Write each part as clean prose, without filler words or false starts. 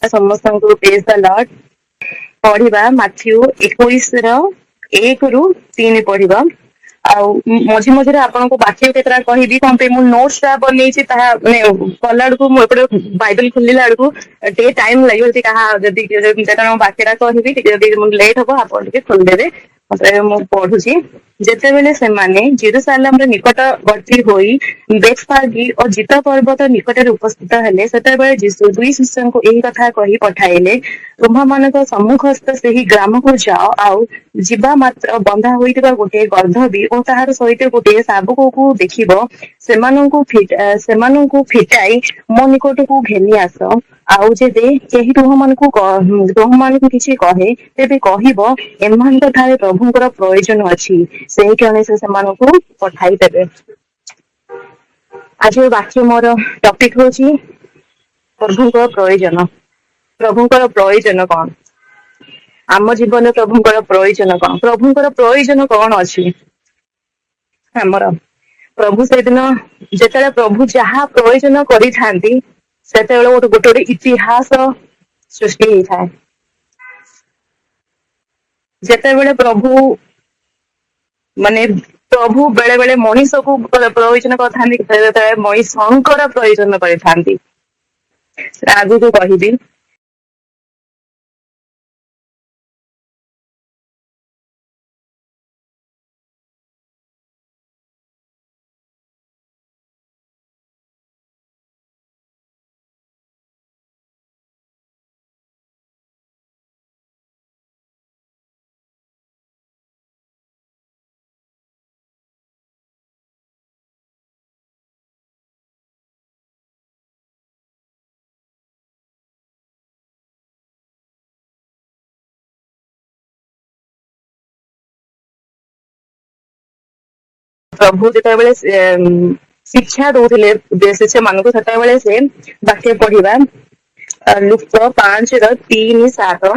ସମସ୍ତଙ୍କୁ ପ୍ରେଜ୍ ଦ ଲର୍ଡ। ପଢିବା ମାଥ୍ୟୁ 21:1-3 ପଢିବା। ଆଉ ମଝି ମଝିରେ ଆପଣଙ୍କୁ ବାକ୍ୟ କେତେଟା କହିବି, କଣ ପାଇଁ ମୁଁ ନୋଟ୍ସ ଟା ବନେଇଛି ତାହା ମାନେ କଲା ବେଳକୁ ମୁଁ ଏପଟେ ବାଇବେଲ ଖୋଲିଲା ବେଳକୁ ଟିକେ ଟାଇମ ଲାଗିବ। ଯଦି କାହା ଯଦି ଯେତେବେଳେ ମୁଁ ବାକ୍ୟଟା କହିବି ଟିକେ ଯଦି ଲେଟ୍ ହବ ଆପଣ ଟିକେ ଖୋଲିଦେବେ। ମୁଁ ପଢୁଛି। ଯେତେବେଳେ ସେମାନେ ଜେରୁସାଲେମର ନିକଟବର୍ତ୍ତୀ ହୋଇ ବେଥଫାଗି ଓ ଜିତ ପର୍ବତ ନିକଟରେ ଉପସ୍ଥିତ ହେଲେ, ସେତେବେଳେ ଯୀଶୁ ଦୁଇ ଶିଷ୍ୟଙ୍କୁ ଏହି କଥା କହି ପଠାଇଲେ, ତୁମ୍ଭମାନଙ୍କ ସମ୍ମୁଖସ୍ଥ ସେହି ଗ୍ରାମକୁ ଯାଅ, ଆଉ ଯିବା ମାତ୍ର ବନ୍ଧା ହୋଇଥିବା ଗୋଟିଏ ଗର୍ଦ୍ଧବୀ ଓ ତାହାର ସହିତ ଗୋଟିଏ ଶାବକକୁ ଦେଖିବ, ସେମାନଙ୍କୁ ଫିଟାଇ ମୋ ନିକଟକୁ ଘେନି ଆସ। ଆଉ ଯେବେ କେହି ତୁମମାନଙ୍କୁ କିଛି କହେ, ତେବେ କହିବ, ଏମାନଙ୍କ ଠାରେ ପ୍ରଭୁଙ୍କର ପ୍ରୟୋଜନ ଅଛି, ସେହି କ୍ଷଣେ ସେ ସେମାନଙ୍କୁ ପଠାଇଦେବେ। ଆଜିର ବାକ୍ୟ ମୋର ଟପିକ ହଉଛି ପ୍ରଭୁଙ୍କ ପ୍ରୟୋଜନ। ପ୍ରଭୁଙ୍କର ପ୍ରୟୋଜନ କଣ? ଆମ ଜୀବନରେ ପ୍ରଭୁଙ୍କର ପ୍ରୟୋଜନ କଣ? ପ୍ରଭୁଙ୍କର ପ୍ରୟୋଜନ କଣ ଅଛି ଆମର? ପ୍ରଭୁ ସେଦିନ ଯେତେବେଳେ ପ୍ରଭୁ ଯାହା ପ୍ରୟୋଜନ କରିଥାନ୍ତି, ସେତେବେଳେ ଗୋଟେ ଗୋଟେ ଇତିହାସ ସୃଷ୍ଟି ହେଇଥାଏ। ଯେତେବେଳେ ପ୍ରଭୁ ବେଳେ ବେଳେ ମଣିଷକୁ ପ୍ରୟୋଜନ କରିଥାନ୍ତି, ଯେତେବେଳେ ମଣିଷଙ୍କର ପ୍ରୟୋଜନ କରିଥାନ୍ତି। ଆଗକୁ କହିବି। ପ୍ରଭୁ ଯେତେବେଳେ ଶିକ୍ଷା ଦଉଥିଲେ ଶିଷ୍ୟ ମାନଙ୍କୁ, ସେତେବେଳେ ସେ ବାକ୍ୟ ପଢିବା ଲୁକ 5:3-7।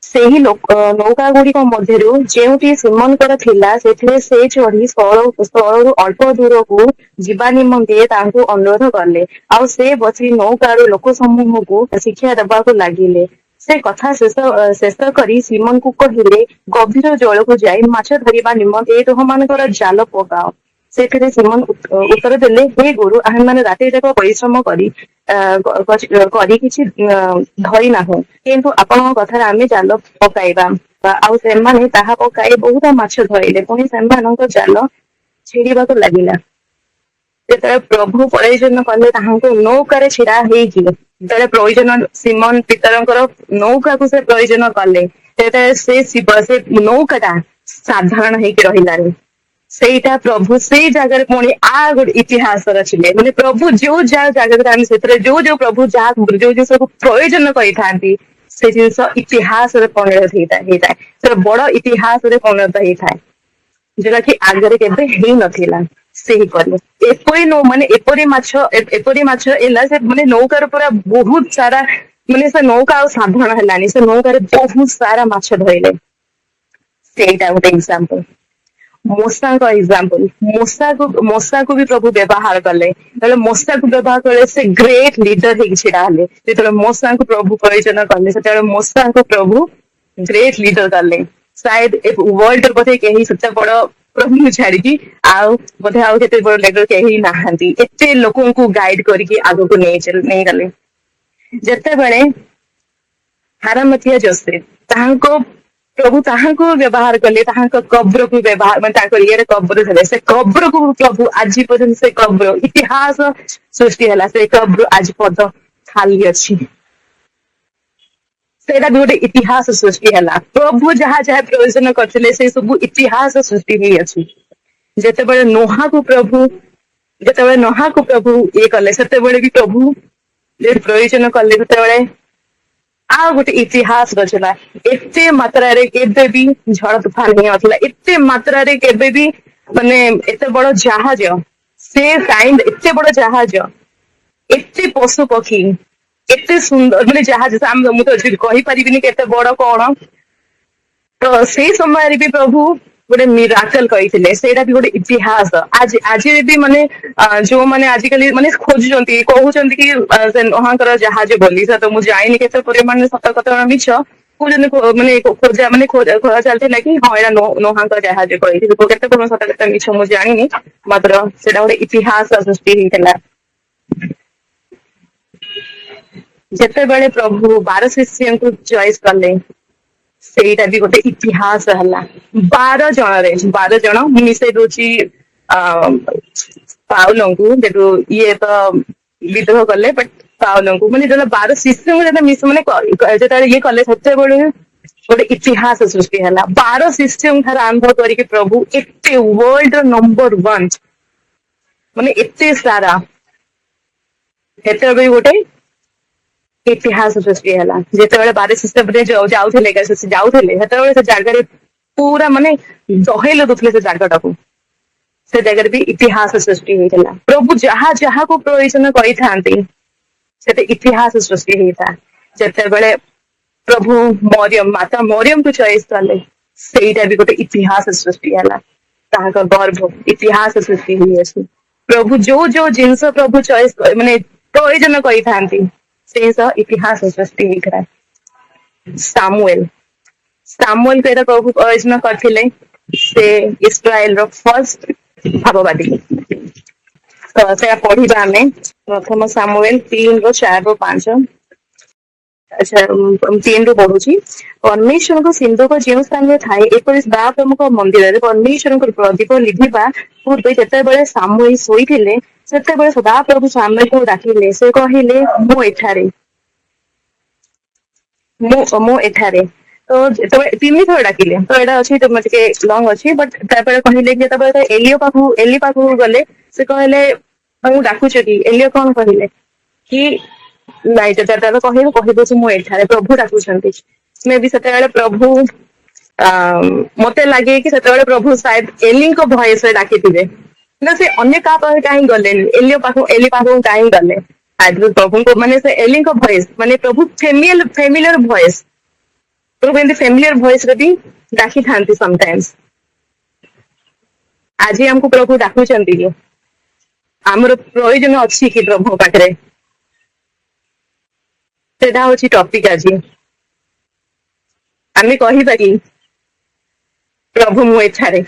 ସେହି ନୌକା ଗୁଡିକ ମଧ୍ୟରୁ ଯେଉଁଟି ସିମୋନଙ୍କର ଥିଲା, ସେଥିରେ ସେ ଚଢି ସ୍ଥଳରୁ ଅଳ୍ପ ଦୂରକୁ ଯିବା ନିମନ୍ତେ ତାଙ୍କୁ ଅନୁରୋଧ କଲେ। ଆଉ ସେ ବସି ନୌକାରୁ ଲୋକ ସମୂହକୁ ଶିକ୍ଷା ଦେବାକୁ ଲାଗିଲେ। ସେ କଥା ଶେଷ କରି ସିମୋନକୁ କହିଲେ, ଗଭୀର ଜଳକୁ ଯାଇ ମାଛ ଧରିବା ନିମନ୍ତେ ତୁମମାନଙ୍କର ଜାଲ ପକାଅ। ସେଥିରେ ସିମୋନ ଉତ୍ତର ଦେଲେ, ହେ ଗୁରୁ, ଆମେମାନେ ରାତି ଯାକ ପରିଶ୍ରମ କରି କିଛି ଧରି ନାହୁଁ, କିନ୍ତୁ ଆପଣଙ୍କ କଥାରେ ଆମେ ଜାଲ ପକାଇବା। ଆଉ ସେମାନେ ତାହା ପକାଇ ବହୁତ ମାଛ ଧରିଲେ। ପୁଣି ସେମାନଙ୍କ ଜାଲ ଛିଡିବାକୁ ଲାଗିଲା। ଯେତେବେଳେ ପ୍ରଭୁ ପ୍ରୟୋଜନ କଲେ ତାହାଙ୍କୁ ନୌକାରେ ଛିଡା ହେଇକି, ଯେତେବେଳେ ପ୍ରୟୋଜନ ସିମୋନ ପିତରଙ୍କର ନୌକାକୁ ସେ ପ୍ରୟୋଜନ କଲେ, ସେତେବେଳେ ସେ ନୌକାଟା ସାଧାରଣ ହେଇକି ରହିଲାନି। ସେଇଟା ପ୍ରଭୁ ସେଇ ଜାଗାରେ ପୁଣି ଗୋଟେ ଇତିହାସ ରଚିଲେ। ମାନେ ପ୍ରଭୁ ଯୋଉ ଜାଗାରେ ଆମେ ସେଥିରେ ଯୋଉ ପ୍ରଭୁ ଯୋଉ ଜିନିଷକୁ ପ୍ରୟୋଜନ କରିଥାନ୍ତି, ସେ ଜିନିଷ ଇତିହାସରେ ପରିଣତ ହେଇଥାଏ। ସେ ବଡ ଇତିହାସରେ ପରିଣତ ହେଇଥାଏ, ଯୋଉଟା କି ଆଗରେ କେବେ ହେଇନଥିଲା। ସେହିପରି ଏପରି ମାଛ ହେଲା, ସେ ନୌକାର ପୁରା ବହୁତ ସାରା, ସେ ନୌକା ଆଉ ସାଧାରଣ ହେଲାନି, ସେ ନୌକାରେ ବହୁତ ସାରା ମାଛ ଧରିଲେ। ସେଇଟା ଗୋଟେ ଏକ୍ସାମ୍ପଲ। ମୂଷାଙ୍କ ଏକ୍ସାମ୍ପଲ, ମୂଷାକୁ ବି ପ୍ରଭୁ ବ୍ୟବହାର କଲେ। ଯେତେବେଳେ ମୂଷାକୁ ବ୍ୟବହାର କଲେ, ସେ ଗ୍ରେଟ ଲିଡର ହେଇକି ଛିଡା ହେଲେ। ଯେତେବେଳେ ମୂଷାଙ୍କୁ ପ୍ରଭୁ ପ୍ରୟୋଜନ କଲେ, ସେତେବେଳେ ମୂଷାଙ୍କୁ ପ୍ରଭୁ ଗ୍ରେଟ ଲିଡର କଲେ। ସାୟଦ ୱାର୍ଲଡରେ ବୋଧେ କେହି ସେତେ ବଡ ପ୍ରଭୁଙ୍କୁ ଛାଡିକି ଆଉ ବୋଧେ ଆଉ କେତେ ବଡ ଲିଡର କେହି ନାହାନ୍ତି, ଏତେ ଲୋକଙ୍କୁ ଗାଇଡ କରିକି ଆଗକୁ ନେଇଗଲେ। ଯେତେବେଳେ ହାରାମତିଆ ଯୋସେଫ, ପ୍ରଭୁ ତାହାଙ୍କୁ ବ୍ୟବହାର କଲେ, ତାହାଙ୍କ କବ୍ରକୁ ବ୍ୟବହାର, ତାଙ୍କ ଇଏରେ କବ୍ର ଥିଲେ, ସେ କବ୍ରକୁ ପ୍ରଭୁ ଆଜି ପର୍ଯ୍ୟନ୍ତ, ସେ କବ୍ର ଇତିହାସ ସୃଷ୍ଟି ହେଲା। ସେ କବ୍ର ଆଜି ପର୍ଯ୍ୟନ୍ତ ଖାଲି ଅଛି। ସେଇଟା ବି ଗୋଟେ ଇତିହାସ ସୃଷ୍ଟି ହେଲା। ପ୍ରଭୁ ଯାହା ଯାହା ପ୍ରୟୋଜନ କରିଥିଲେ, ସେ ସବୁ ଇତିହାସ ସୃଷ୍ଟି ହେଇଅଛି। ଯେତେବେଳେ ନୋହାକୁ ପ୍ରଭୁ ଇଏ କଲେ, ସେତେବେଳେ ବି ପ୍ରଭୁ ପ୍ରୟୋଜନ କଲେ, ସେତେବେଳେ ଆଉ ଗୋଟେ ଇତିହାସ ରଚିଲା। ଏତେ ମାତ୍ରାରେ କେବେ ବି ଝଡ ତୁଫାନ ହେଇନଥିଲା, ଏତେ ମାତ୍ରାରେ କେବେ ବି ଏତେ ବଡ ଜାହାଜ, ଏତେ ବଡ ଜାହାଜ, ଏତେ ପଶୁ ପକ୍ଷୀ, ଏତେ ସୁନ୍ଦର ଜାହାଜ, ମୁଁ ତ କହିପାରିବିନି କେତେ ବଡ କଣ। ତ ସେଇ ସମୟରେ ବି ପ୍ରଭୁ गोटे मिराकल कही सेटा भी गोटे इतिहास आज आज भी माने जो माने आजिकली माने खोजुचंती कहउचंती कि से नोहांकर जहाज बोली तो मुझे जाइनि केते परिमाण सत कथा मिछ माने खोजा माने खोजा चलते कि हाँ यहाँ नोहांकर जहाज कही केते परिमाण सत कथा मिछ मुझे जानी मात्र सेटा गोटे इतिहास सृष्टि होता जिते बड़े प्रभु 12 शिष्य को चॉइस कले ସେଇଟା ବି ଗୋଟେ ଇତିହାସ ହେଲା 12 ଜଣ ମିଶେଇ ଦଉଛି ପାଉଲଙ୍କୁ ଯେଠୁ ଇଏ ତ ବିଦ୍ରୋହ କଲେ ବଟ୍ ପାଉଲଙ୍କୁ ମାନେ ଯେତେବେଳେ 12 ଶିଷ୍ୟଙ୍କୁ ଯେତେବେଳେ ମାନେ ଯେତେବେଳେ ଇଏ କଲେ ସେତେବେଳେ ଗୋଟେ ଇତିହାସ ସୃଷ୍ଟି ହେଲା 12 ଶିଷ୍ୟଙ୍କ ଠାରୁ ଆରମ୍ଭ କରିକି ପ୍ରଭୁ ଏତେ ୱାର୍ଲଡ ର ନମ୍ବର 1 ମାନେ ଏତେ ସାରା ସେତେବେଳେ ଗୋଟେ इतिहास सृष्टि है जिते बारे शिष्य जाऊले सेतबे से जगह पूरा माने दहेल दूसरे से जगटा को से जगह भी इतिहास सृष्टि होता प्रभु जहा जहा को प्रयोजन करते इतिहास सृष्टि होता जिते बड़े प्रभु मरियम माता मरियम को चॉइस कले सेटा भी गोटे इतिहास सृष्टि है गर्भ इतिहास सृष्टि हुई प्रभु जो जो जिनस प्रभु चॉइस माने प्रयोजन करते से इतिहास सृष्टि होता है सामुएल सामुएल को प्रभु प्रयोजन करते से इस्राएल रो फर्स्ट भाववादी तो से पढ़ा आम प्रथम सामुएल 3:4-5 अच्छा 3 पढ़ुची परमेश्वर को सिंधुक जो स्थान में थाए एपरी बा प्रमुख मंदिर परमेश्वर को प्रदीप लिभिबा पूर्व जिते सामुएल शोईथिले सेते सदा प्रभु सामुएल को डाकिले से कहिले मु एठारे तो तीन थर डाकिले तो यहाँ अच्छी तुम टे लंग अच्छी बट कहले कि एली पाखु गले से कहले डाकुच कि एलियो कौन कहले कि नाई कह मु एठारे प्रभु डाकुचंती मे भी से प्रभु मते लगे कि से प्रभु शायद एली भयस डाकी ना से अन्य कहीं गले एली पाखु कहीं गले प्रभु को माने से एली भयस माने प्रभु फेमिलियर भयस प्रभु एमती फेमिलियर भयस भी डाकी था समटाइम्स आज हमको प्रभु डाकुचंती कि आमर प्रयोजन अच्छी कि प्रभु पाखे सेटा हूँ टॉपिक आज आम कह कि प्रभु मु एठारे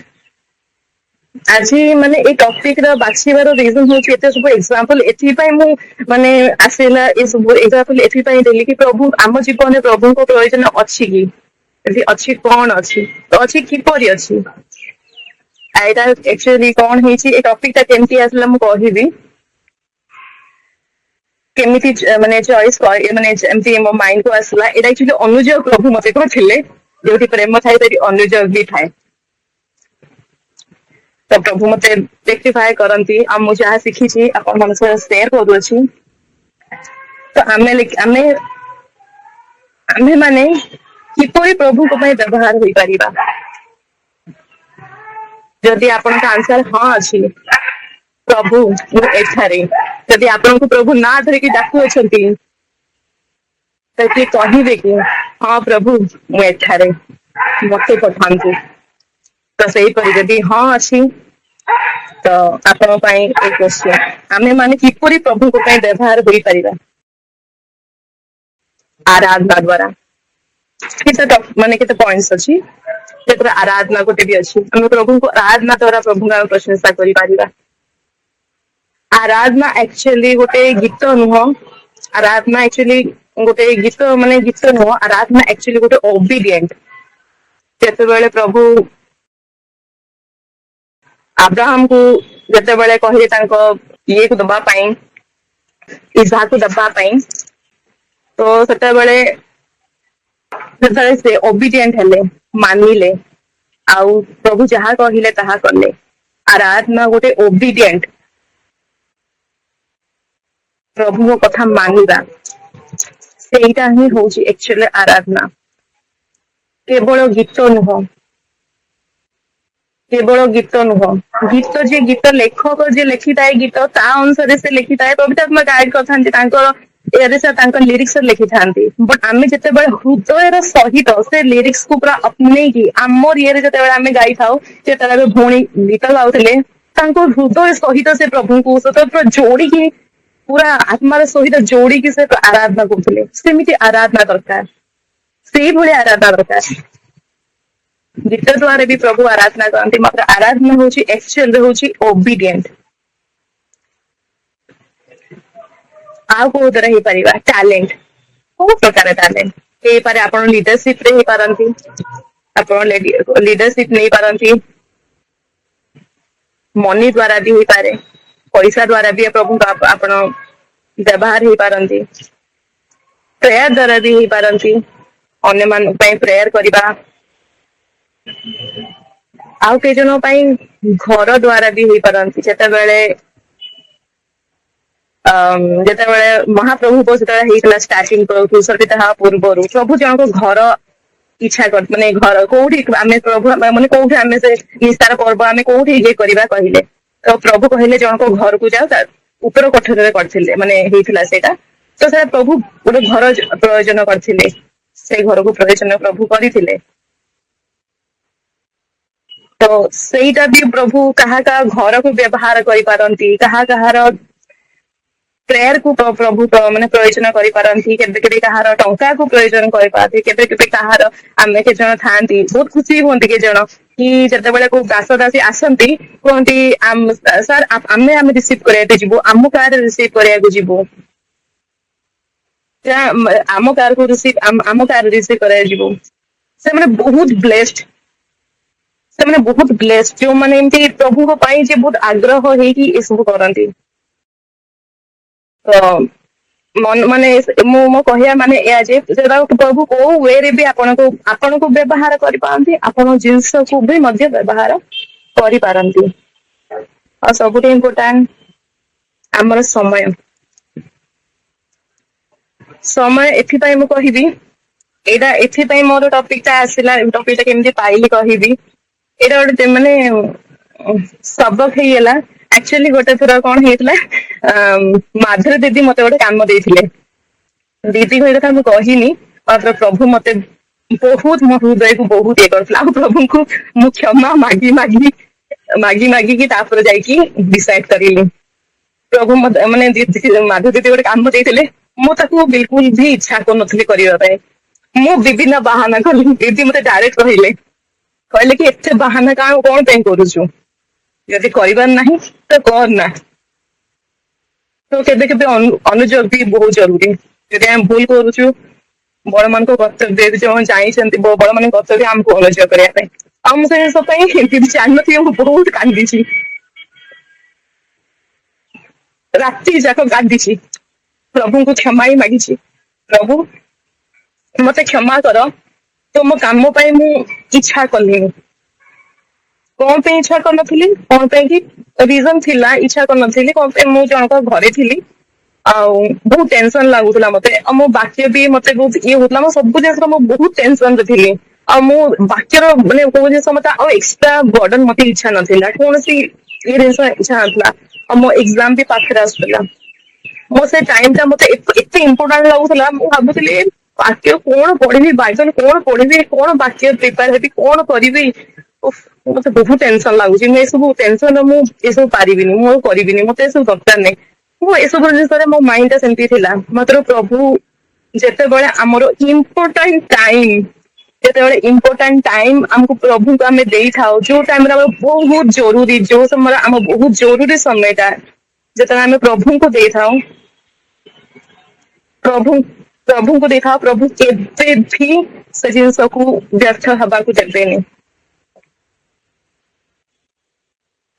आज माने ए टॉपिक रा बाछिबार रीजन हो एते सब एग्जांपल एथि पई मु माने आसेला ए सब एग्जांपल एथि पई देली कि प्रभु आम जीवन प्रभु को प्रयोजन अछि कि एथि अछि कोन अछि तो अछि किपरि अछि आइटा एक्चुअली कोन हेछि ए टॉपिक ता केमति आसला मु कहिबी केमिति माने चॉइस माने एमती मो माइंड को आसला एटा एक्चुअली अनुजय प्रभु मते कहथिले जोठी प्रेम थाए तरी अनुजय भी थाए तो प्रभु मत रेक्टिफाई करती मुझे शिखी अपन शेयर करूँ तो आमे माने किपरि प्रभु को व्यवहार हो पारिबा जदि आपन का आंसर हाँ अच्छी प्रभु मु एठारे जदि आपन को प्रभु ना धरिकी डाकू अछंती तो कहबे कि हाँ प्रभु मु एठारे मते पठांतु तो सही पर जदि हाँ अच्छी तो आपण एक क्वेश्चन आमे माने किपरि प्रभु को व्यवहार हो पारिबा आराधना द्वारा माने केते पॉइंट्स अछि जेतरा आराधना गोटे भी अछि हम प्रभु को आराधना द्वारा प्रभु का प्रशंसा करि पारिबा आराधना एक्चुअली गोटे गीत नुह आराधना एक्चुअली गोटे गीत माने गीत नुह आराधना एक्चुअली गोटे ओबीडिएंट जेते बेले प्रभु अब्राहम को जिते बड़े कहले ये को दबा पाई इसहाक को दबा पाई तो सेते बड़े से ओबीडिएंट हेले मानिले आउ प्रभु जहा कहले ताहा करले आराधना गोटे ओबीडिएंट प्रभु को कथा मानिबा सेटा ही होची एक्चुअली आराधना केवल गीत नुह केवल गीत नुह गीत जे गीत लेखक जे लिखि थाए गीत ता अनुसार से लिखि थाए पवित्र आत्मा गाइड करथान ଏରେ ସେ ତାଙ୍କ ଲିରିକ୍ସ ଲେଖିଥାନ୍ତି, ବଟ୍ ଆମେ ଯେତେବେଳେ ହୃଦୟର ସହିତ ସେ ଲିରିକ୍ସ କୁ ପୁରା ଅପନେଇକି ଆମ ଇଏରେ ଯେତେବେଳେ ଆମେ ଗାଇଥାଉ, ଯେତେବେଳେ ଭଉଣୀ ଗୀତ ଗାଉଥିଲେ ତାଙ୍କ ହୃଦୟ ସହିତ ସେ ପ୍ରଭୁଙ୍କୁ ସହିତ ପୁରା ଯୋଡିକି, ପୁରା ଆତ୍ମାର ସହିତ ଯୋଡିକି ସେ ଆରାଧନା କରୁଥିଲେ। ସେମିତି ଆରାଧନା ଦରକାର, ସେଇଭଳି ଆରାଧନା ଦରକାର। ଗୀତ ଦ୍ୱାରା ବି ପ୍ରଭୁ ଆରାଧନା କରନ୍ତି, ମାତ୍ର ଆରାଧନା ହଉଛି ଆକ୍ଚୁଆଲି ହଉଛି ଓବିଡିଏଣ୍ଟ। ଆଉ କୋଉ ଦ୍ୱାରା ହେଇପାରିବା? ଟ୍ୟାଲେଣ୍ଟ, କୋଉ ପ୍ରକାର ଟ୍ୟାଲେଣ୍ଟ ହେଇପାରେ? ଆପଣ ଲିଡରସିପ ରେ ହେଇପାରନ୍ତି, ଆପଣ ଲିଡରସିପ ନେଇପାରନ୍ତି, ମନି ଦ୍ୱାରା ବି ହେଇପାରେ, ପଇସା ଦ୍ୱାରା ବି ପ୍ରଭୁଙ୍କ ଆପଣ ବ୍ୟବହାର ହେଇପାରନ୍ତି, ପ୍ରେୟାର ଦ୍ୱାରା ବି ହେଇପାରନ୍ତି, ଅନ୍ୟମାନଙ୍କ ପାଇଁ ପ୍ରେୟାର କରିବା। ଆଉ କେଇ ଜଣ ପାଇଁ ଘର ଦ୍ୱାରା ବି ହେଇପାରନ୍ତି। ଯେତେବେଳେ ମହାପ୍ରଭୁଙ୍କ ସେତେବେଳେ ହେଇଥିଲା ଷ୍ଟାର୍ଟିଂ କୁଶଳୀ ତାହା ପୂର୍ବରୁ ପ୍ରଭୁ ଜଣଙ୍କ ଘର ଇଚ୍ଛା କରି, ମାନେ ଘର କୋଉଠି ଆମେ ପ୍ରଭୁ ମାନେ କୋଉଠି ଆମେ ସେ ନିସ୍ତାର ପର୍ବ ଆମେ କୋଉଠି ଇଏ କରିବା କହିଲେ, ତ ପ୍ରଭୁ କହିଲେ ଜଣଙ୍କ ଘରକୁ ଯାଅ, ତା ଉପର କୋଠରୀରେ କରିଥିଲେ, ମାନେ ହେଇଥିଲା ସେଇଟା। ତ ସେଟା ପ୍ରଭୁ ଗୋଟେ ଘର ପ୍ରୟୋଜନ କରିଥିଲେ, ସେଇ ଘରକୁ ପ୍ରୟୋଜନ ପ୍ରଭୁ କରିଥିଲେ। ତ ସେଇଟା ବି ପ୍ରଭୁ କାହା କାହା ଘରକୁ ବ୍ୟବହାର କରିପାରନ୍ତି, କାହାର ପ୍ରେୟାର କୁ ପ୍ରଭୁ ମାନେ ପ୍ରୟୋଜନ କରିପାରନ୍ତି, କେବେ କେବେ କାହାର ଟଙ୍କାକୁ ପ୍ରୟୋଜନ କରିପାରନ୍ତି, କେବେ କେବେ କାହାର, ଆମେ କେତେ ଜଣ ଥାଆନ୍ତି ବହୁତ ଖୁସି ହୁଅନ୍ତି କେତେ ଜଣ କି ଯେତେବେଳେ କୋଉ ଦାସ ଦାସୀ ଆସନ୍ତି କୁହନ୍ତି ସାର୍ ଆମେ ରିସିଭ କରିବାକୁ ଯିବୁ, ଆମ କାରରେ ରିସିଭ କରିବାକୁ ଯିବୁ, ଆମ କାରକୁ ଆମ କାର ରିସିଭ କରିବାକୁ ଯିବୁ। ସେମାନେ ବହୁତ ବ୍ଲେସ୍ଡ, ସେମାନେ ବହୁତ ବ୍ଲେସ୍ଡ ଯୋଉମାନେ ଏମିତି ପ୍ରଭୁଙ୍କ ପାଇଁ ଯେ ବହୁତ ଆଗ୍ରହ ହେଇକି ଏସବୁ କରନ୍ତି। ତ ମାନେ ମୁଁ ମୋ କହିବା ମାନେ ଏୟା ଯେ ସେଟା ପ୍ରଭୁ କୋଉ ୱେରେ ବି ଆପଣଙ୍କୁ ବ୍ୟବହାର କରିପାରନ୍ତି, ଆପଣଙ୍କ ଜିନିଷକୁ ବି ମଧ୍ୟ ବ୍ୟବହାର କରିପାରନ୍ତି। ଆଉ ସବୁଠୁ ଇମ୍ପୋର୍ଟାଣ୍ଟ ଆମର ସମୟ ଏଥିପାଇଁ ମୁଁ କହିବି, ଏଇଟା ଏଥିପାଇଁ ମୋର ଟପିକ ଟା ଆସିଲା, ଟପିକ ଟା କେମିତି ପାଇଲି କହିବି। ଏଇଟା ଗୋଟେ ମାନେ ସବକ ହେଇଗଲା। ଆକ୍ଚୁଆଲି ଗୋଟେ ଥର କଣ ହେଇଥିଲା, ମାଧୁରୀ ଦିଦି ମତେ ଗୋଟେ କାମ ଦେଇଥିଲେ। ଦିଦି କହିବା କଥା ମୁଁ କହିନି, ମାତ୍ର ପ୍ରଭୁ ମତେ ବହୁତ ମୋ ହୃଦୟକୁ ବହୁତ ଇଏ କରିଥିଲା। ଆଉ ପ୍ରଭୁଙ୍କୁ ମୁଁ କ୍ଷମା ମାଗିକି ତାପରେ ଯାଇକି ଡିସାଇଡ କରିଲି। ପ୍ରଭୁ ମାନେ ମାଧୁରୀ ଦିଦି ଗୋଟେ କାମ ଦେଇଥିଲେ, ମୁଁ ତାକୁ ବିଲକୁଲ ବି ଇଚ୍ଛା କରୁନଥିଲି କରିବା ପାଇଁ। ମୁଁ ବିଭିନ୍ନ ବାହାନା କଲି, ଦିଦି ମତେ ଡାଇରେକ୍ଟ କହିଲେ କି ଏତେ ବାହାନା କଣ ପାଇଁ କରୁଛୁ, ଯଦି କରିବାର ନାହିଁ ତ କର ନା। ତ କେବେ କେବେ ଅନୁଯୋଗ ବି ବହୁତ ଜରୁରୀ। ଯଦି ଆମେ ଭୁଲ କରୁଛୁ, ବଡ ମାନଙ୍କ କର୍ତ୍ତବ୍ୟ ଯୋଉମାନେ ଜାଣିଛନ୍ତି, ବଡ ମାନଙ୍କ କର୍ତ୍ତବ୍ୟ ଆମକୁ ଅନୁଯୋଗ କରିବା ପାଇଁ। ଆଉ ମୁଁ ସେ ଜିନିଷ ପାଇଁ ଦିଦି ଜାଣିନଥିବେ ମୁଁ ବହୁତ କାନ୍ଦିଛି, ରାତି ଯାକ କାନ୍ଦିଛି, ପ୍ରଭୁଙ୍କୁ କ୍ଷମା ହିଁ ମାଗିଛି। ପ୍ରଭୁ ମତେ କ୍ଷମା କର, ତୁମ କାମ ପାଇଁ ମୁଁ ଇଚ୍ଛା କଲିନି। କଣ ପାଇଁ ଇଚ୍ଛା କରିନଥିଲି, କଣ ପାଇଁ କି ରିଜନ ଥିଲା ଇଚ୍ଛା କରିନଥିଲି, କଣ ପାଇଁ ମୁଁ ଜଣଙ୍କ ଘରେ ଥିଲି, ଆଉ ବହୁତ ଟେନସନ ଲାଗୁଥିଲା ମତେ, ଆଉ ମୋ ବାକ୍ୟ ବି ମତେ ବହୁତ ଇଏ ହଉଥିଲା, ମୋ ସବୁ ଜିନିଷ ମୁଁ ବହୁତ ଟେନସନ ରେ ଥିଲି। ଆଉ ମୁଁ ବାକ୍ୟର ମାନେ କୋଉ ଜିନିଷ ମତେ ଆଉ ଏକ୍ସଟ୍ରା ବର୍ଡନ ମତେ ଇଚ୍ଛା ନଥିଲା, କୌଣସି ଇଏ ଜିନିଷ ଇଚ୍ଛା ନଥିଲା। ଆଉ ମୋ ଏକ୍ସାମ ବି ପାଖରେ ଆସୁଥିଲା, ମୋ ସେ ଟାଇମ ଟା ମତେ ଏତେ ଇମ୍ପୋର୍ଟାଣ୍ଟ ଲାଗୁଥିଲା। ମୁଁ ଭାବୁଥିଲି ବାକ୍ୟ କଣ ପଢିବି, ବାଇବେଲ କଣ ପଢିବି, କଣ ବାକ୍ୟ ପ୍ରିପେୟାର ହେବି, କଣ କରିବି। ମତେ ବହୁତ ଟେନସନ ଲାଗୁଛି, ମୁଁ ଏସବୁ ଟେନସନ ମୁଁ ଏସବୁ ପାରିବିନି, ମୁଁ ଆଉ କରିବିନି, ମତେ ଏସବୁ ଦରକାର ନାହିଁ। ମୁଁ ଏସବୁ ଜିନିଷରେ ମୋ ମାଇଣ୍ଡ ଟା ସେମିତି ଥିଲା। ମାତ୍ର ପ୍ରଭୁ ଯେତେବେଳେ ଆମର ଇମ୍ପୋର୍ଟାଣ୍ଟ ଟାଇମ ଆମକୁ ପ୍ରଭୁଙ୍କୁ ଆମେ ଦେଇଥାଉ, ଯୋଉ ଟାଇମରେ ଆମର ବହୁତ ଜରୁରୀ, ଯୋଉ ସମୟରେ ଆମ ବହୁତ ଜରୁରୀ ସମୟଟା ଯେତେବେଳେ ଆମେ ପ୍ରଭୁଙ୍କୁ ଦେଇଥାଉ, ପ୍ରଭୁଙ୍କୁ ଦେଇଥାଉ, ପ୍ରଭୁ କେବେ ବି ସେ ଜିନିଷକୁ ବ୍ୟର୍ଥ ହବାକୁ ଦେବେନି।